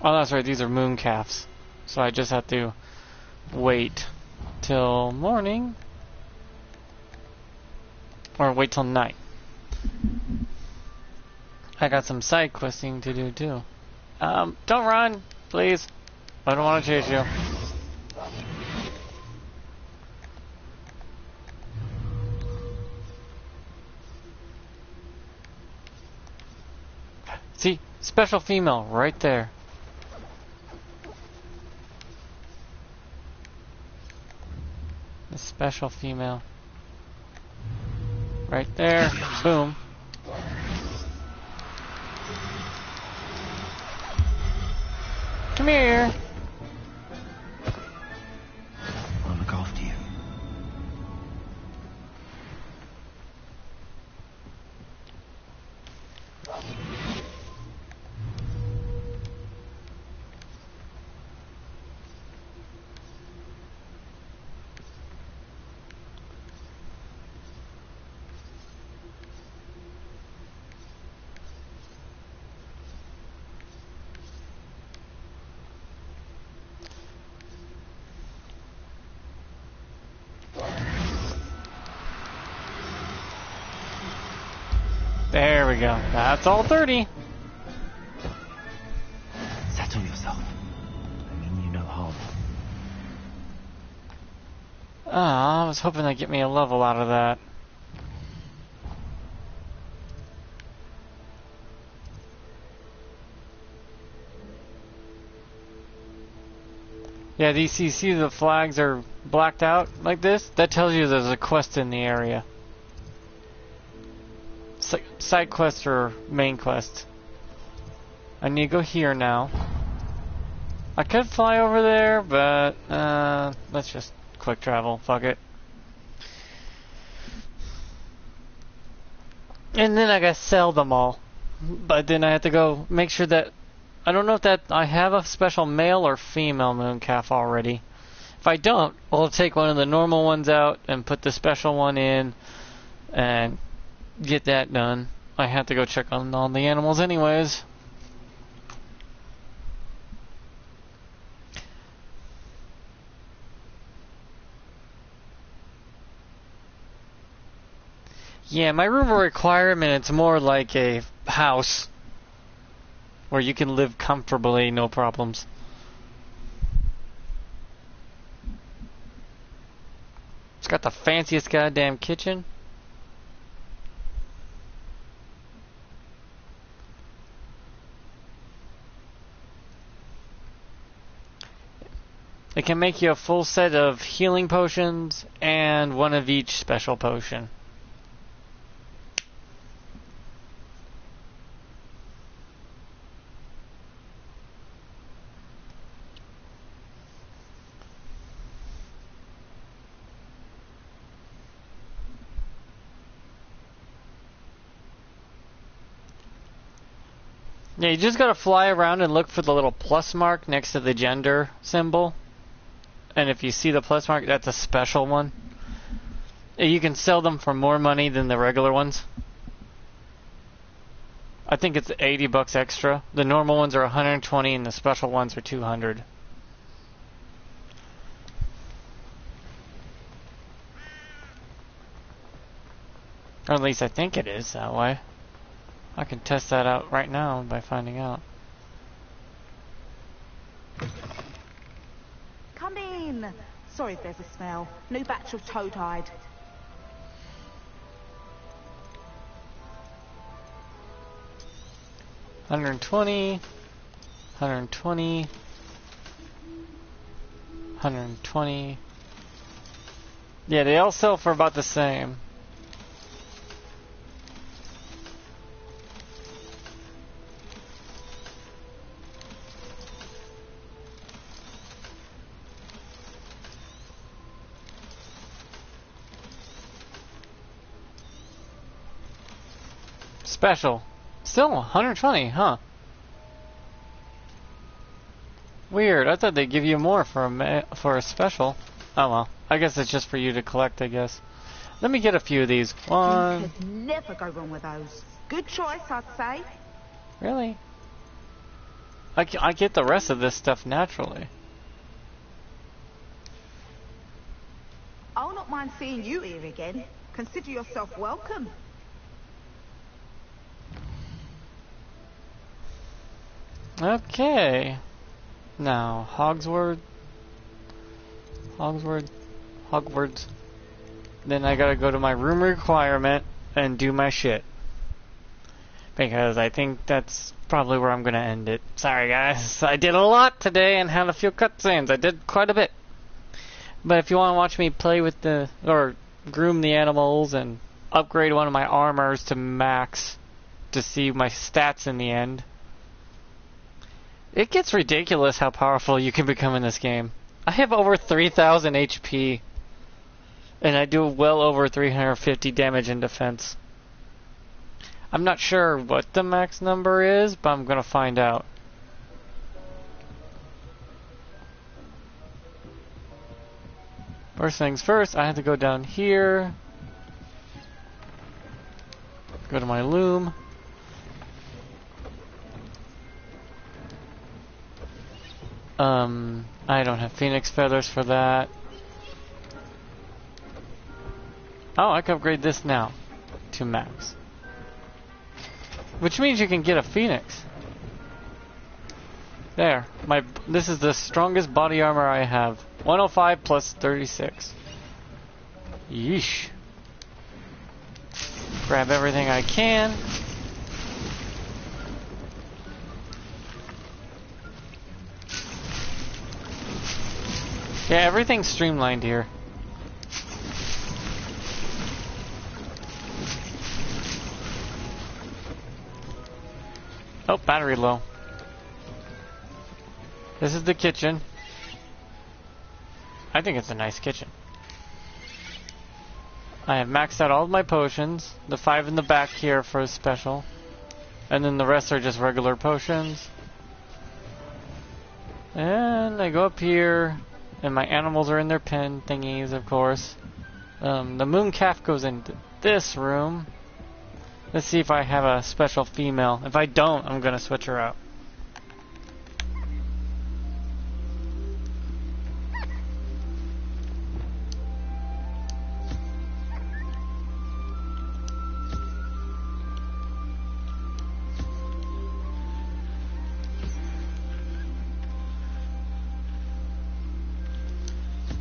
Oh, that's right, these are moon calves. So I just have to wait. till morning. Or wait till night. I got some side questing to do too. Don't run, please. I don't want to chase you. See? Special female right there. The special female. Right there. Boom. Come here. I'll look after you. There we go. That's all 30. Settle yourself. I mean you no harm. I was hoping they'd get me a level out of that. Yeah, these see the flags are blacked out like this? That tells you there's a quest in the area. Side quest or main quest. I need to go here now. I could fly over there, but let's just quick travel. Fuck it. And then I gotta sell them all. But then I have to go make sure that I don't know if that I have a special male or female mooncalf already. If I don't, I'll take one of the normal ones out and put the special one in and get that done. I have to go check on all the animals anyways. Yeah, my room requirement, it's more like a house where you can live comfortably, no problems. It's got the fanciest goddamn kitchen. It can make you a full set of healing potions and one of each special potion. Yeah, you just gotta fly around and look for the little plus mark next to the gender symbol. And if you see the plus mark, that's a special one. You can sell them for more money than the regular ones. I think it's 80 bucks extra. The normal ones are 120 and the special ones are 200. Or at least I think it is that way. I can test that out right now by finding out. Come in. Sorry if there's a smell. New batch of toad-hide. $120, $120, $120. Yeah, they all sell for about the same. Special. Still 120, huh? Weird. I thought they'd give you more for a special. Oh well. I guess it's just for you to collect, I guess. Let me get a few of these. One. You could never go wrong with those. Good choice, I'd say. Really? I get the rest of this stuff naturally. mind seeing you here again. Consider yourself welcome. Okay. Now, Hogwarts. Then I gotta go to my room requirement and do my shit. Because I think that's probably where I'm gonna end it. Sorry guys, I did a lot today and had a few cutscenes. I did quite a bit. But if you want to watch me play with or groom the animals and upgrade one of my armors to max to see my stats in the end, it gets ridiculous how powerful you can become in this game. I have over 3,000 HP. And I do well over 350 damage in defense. I'm not sure what the max number is, but I'm gonna find out. First things first, I have to go down here. Go to my loom. I don't have phoenix feathers for that. Oh, I can upgrade this now to max. Which means you can get a phoenix. There. This is the strongest body armor I have. 105 plus 36. Yeesh. Grab everything I can. Yeah, everything's streamlined here. Oh, battery low. This is the kitchen. I think it's a nice kitchen. I have maxed out all of my potions. The 5 in the back here for a special. And then the rest are just regular potions. And I go up here. And my animals are in their pen thingies, of course. The moon calf goes into this room. Let's see if I have a special female. If I don't, I'm gonna switch her out.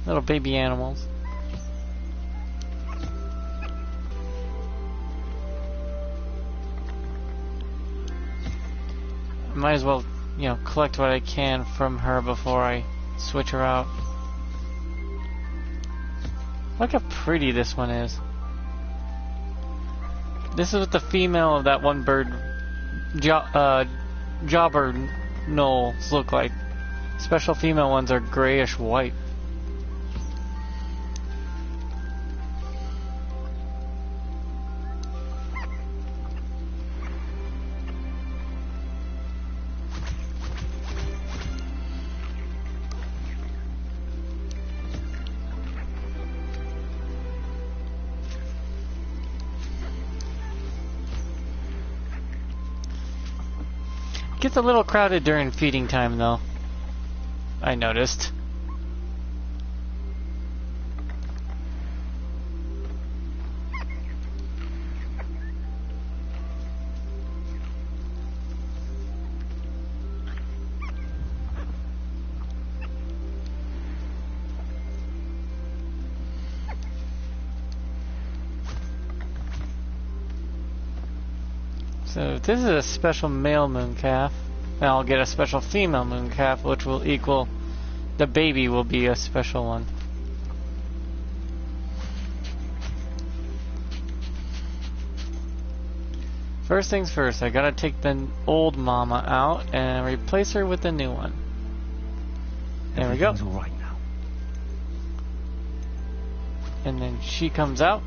Little baby animals. Might as well, collect what I can from her before I switch her out. Look how pretty this one is. This is what the female of that one bird, jobber knolls look like. Special female ones are grayish white. Gets a little crowded during feeding time though, I noticed. So this is a special male moon calf, and I'll get a special female moon calf, which will equal the baby will be a special one. First things first, I gotta take the old mama out and replace her with the new one. There we go. Everything's all right now. And then she comes out.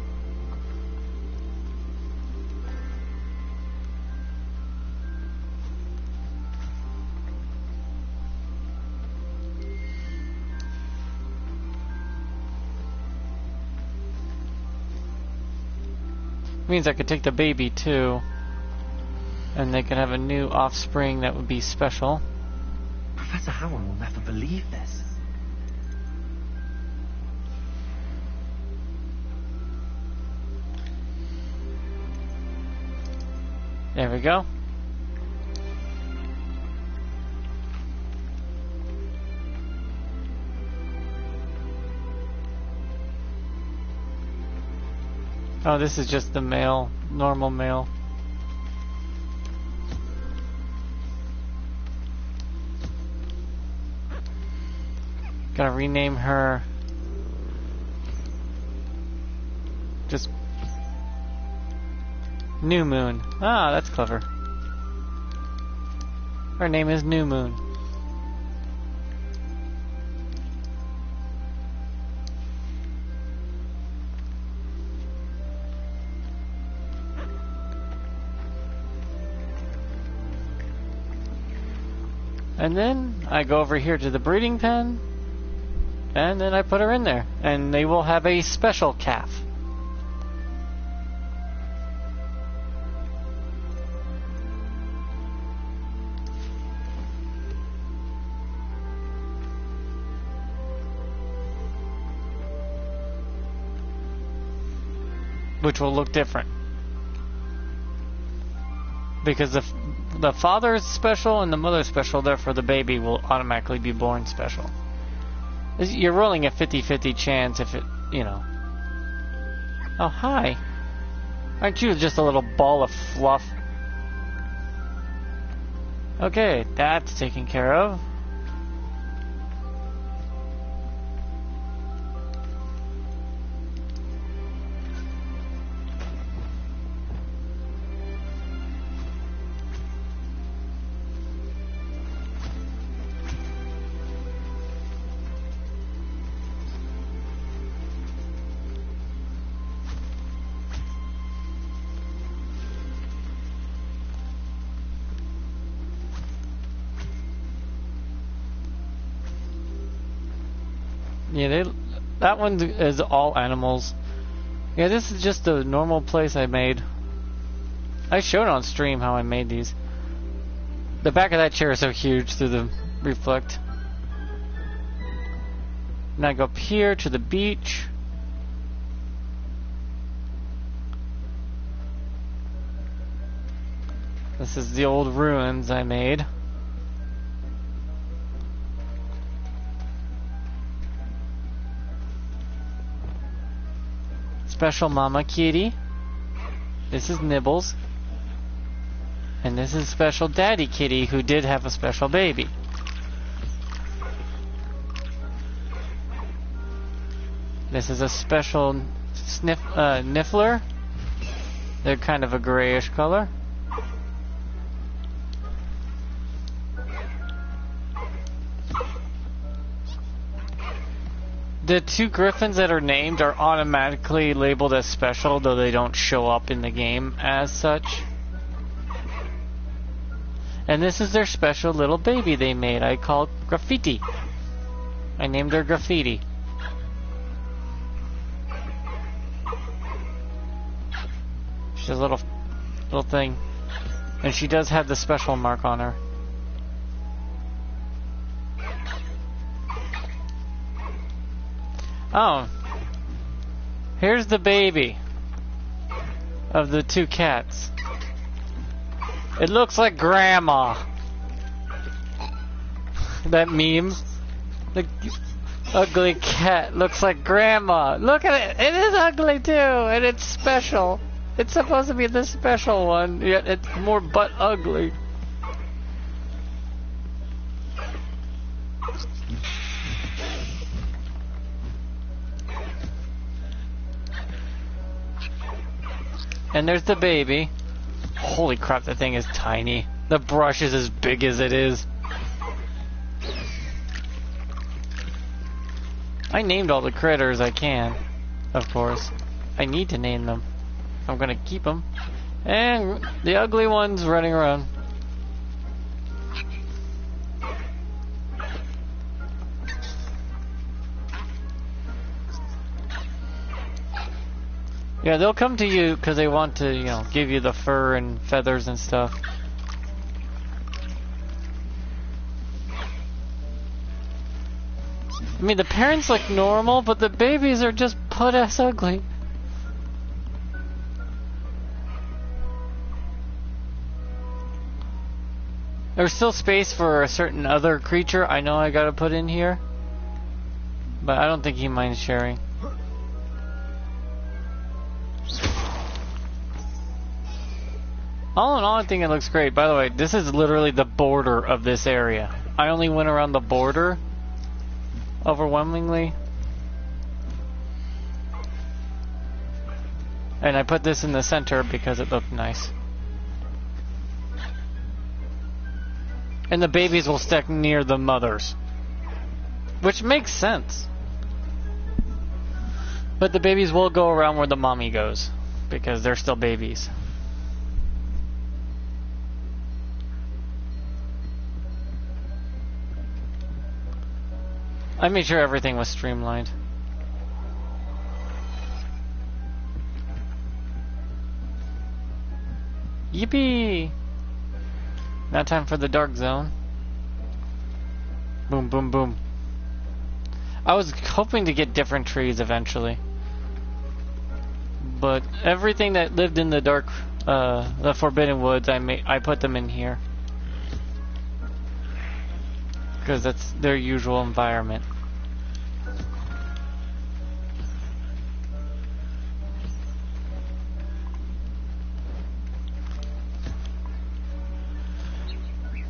Means I could take the baby too, and they could have a new offspring that would be special. Professor Howard will never believe this. There we go. Oh, this is just the male, normal male. Gotta rename her. Just New Moon. Ah, that's clever. Her name is New Moon. And then I go over here to the breeding pen, and then I put her in there, and they will have a special calf. Which will look different. Because the father is special and the mother is special, therefore the baby will automatically be born special. You're rolling a 50-50 chance if it, you know. Oh, hi. Aren't you just a little ball of fluff? Okay, that's taken care of. Yeah, that one is all animals. Yeah, this is just a normal place I made. I showed on stream how I made these. The back of that chair is so huge through the reflect. Now I go up here to the beach. This is the old ruins I made. Special Mama Kitty. This is Nibbles. And this is Special Daddy Kitty, who did have a special baby. This is a special Niffler. They're kind of a grayish color. The two griffins that are named are automatically labeled as special, though they don't show up in the game as such. And this is their special little baby they made. I called Graffiti. I named her Graffiti. She's a little thing. And she does have the special mark on her. Oh, here's the baby of the two cats. It looks like Grandma. That meme. The ugly cat looks like Grandma. Look at it. It is ugly too, and it's special. It's supposed to be the special one, yet it's more butt ugly. And there's the baby. Holy crap, that thing is tiny. The brush is as big as it is. I named all the critters I can, of course. I need to name them. I'm gonna keep them. And the ugly one's running around. Yeah, they'll come to you because they want to, you know, give you the fur and feathers and stuff. I mean, the parents look normal, but the babies are just butt-ass ugly. There's still space for a certain other creature I know I gotta put in here. But I don't think he minds sharing. All in all, I think it looks great. By the way, this is literally the border of this area. I only went around the border, overwhelmingly. And I put this in the center because it looked nice. And the babies will stick near the mothers. Which makes sense. But the babies will go around where the mommy goes. Because they're still babies. I made sure everything was streamlined. Yippee! Now time for the dark zone. Boom, boom, boom. I was hoping to get different trees eventually. But everything that lived in the dark, the Forbidden Woods, I put them in here. Because that's their usual environment.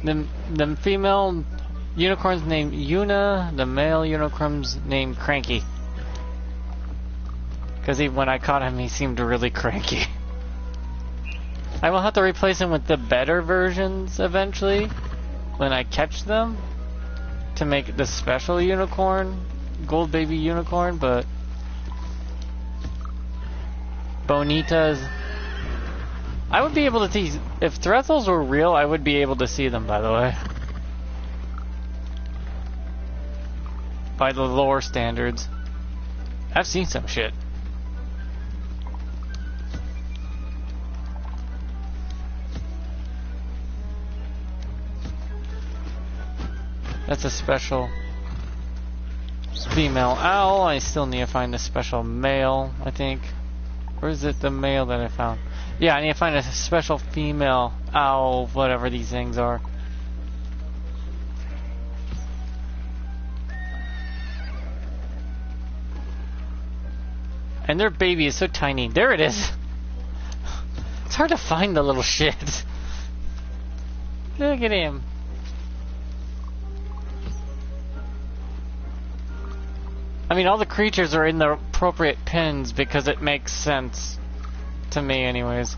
The female unicorn's named Yuna, the male unicorn's named Cranky. Because when I caught him, he seemed really cranky. I will have to replace him with the better versions eventually, when I catch them, to make the special unicorn, gold baby unicorn, but Bonitas. I would be able to see, if Threthels were real, I would be able to see them, by the way. By the lore standards. I've seen some shit. That's a special female owl. I still need to find a special male, I think. Or is it the male that I found? Yeah, I need to find a special female owl, whatever these things are. And their baby is so tiny. There it is! It's hard to find the little shit. Look at him. I mean, all the creatures are in the appropriate pins because it makes sense. To me, anyways.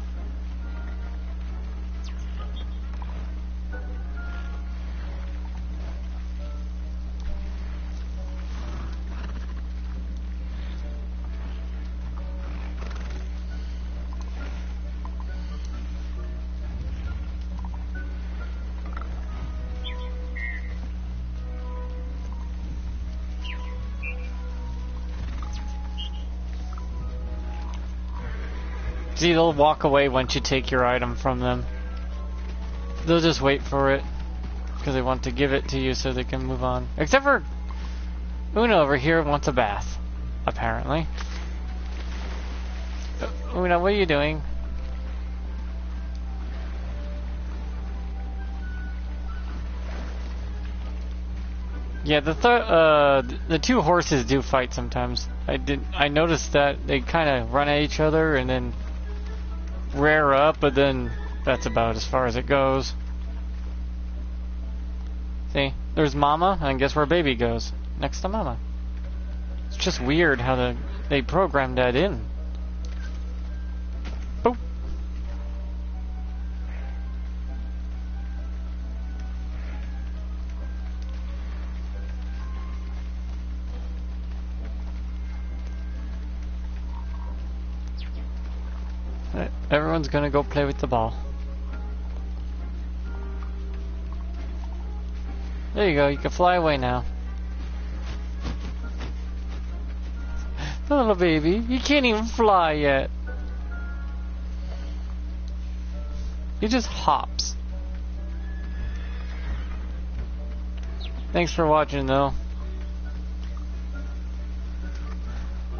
See, they'll walk away once you take your item from them. They'll just wait for it because they want to give it to you so they can move on. Except for Una over here wants a bath, apparently. Una, what are you doing? Yeah, the two horses do fight sometimes. I noticed that they kind of run at each other and then rear up, but then that's about as far as it goes. See, there's Mama, and guess where Baby goes? Next to Mama. It's just weird how they programmed that in. Boop. Everyone's gonna go play with the ball. There you go, you can fly away now. The little baby, you can't even fly yet. He just hops. Thanks for watching though.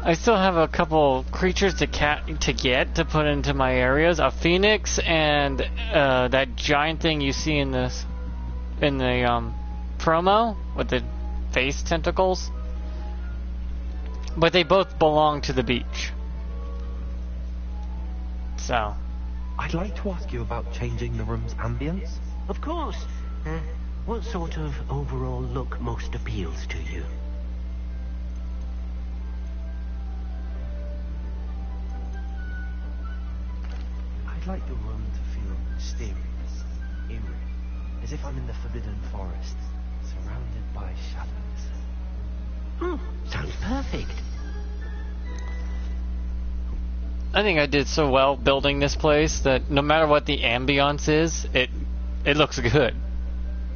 I still have a couple creatures to get to put into my areas. A phoenix and that giant thing you see in this in the promo with the face tentacles, but they both belong to the beach. So, I'd like to ask you about changing the room's ambience. Of course. What sort of overall look most appeals to you? I'd like the room to feel mysterious, eerie, as if I'm in the Forbidden Forest, surrounded by shadows. Sounds perfect. I think I did so well building this place that no matter what the ambiance is, it looks good.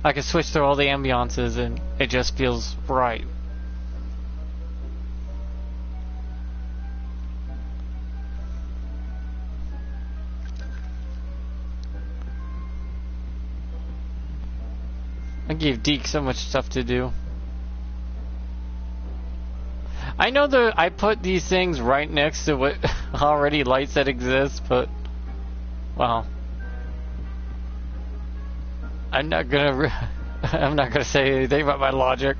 I can switch through all the ambiances and it just feels right. I gave Deke so much stuff to do. I know that I put these things right next to what already lights that exist, but well, I'm not gonna say anything about my logic.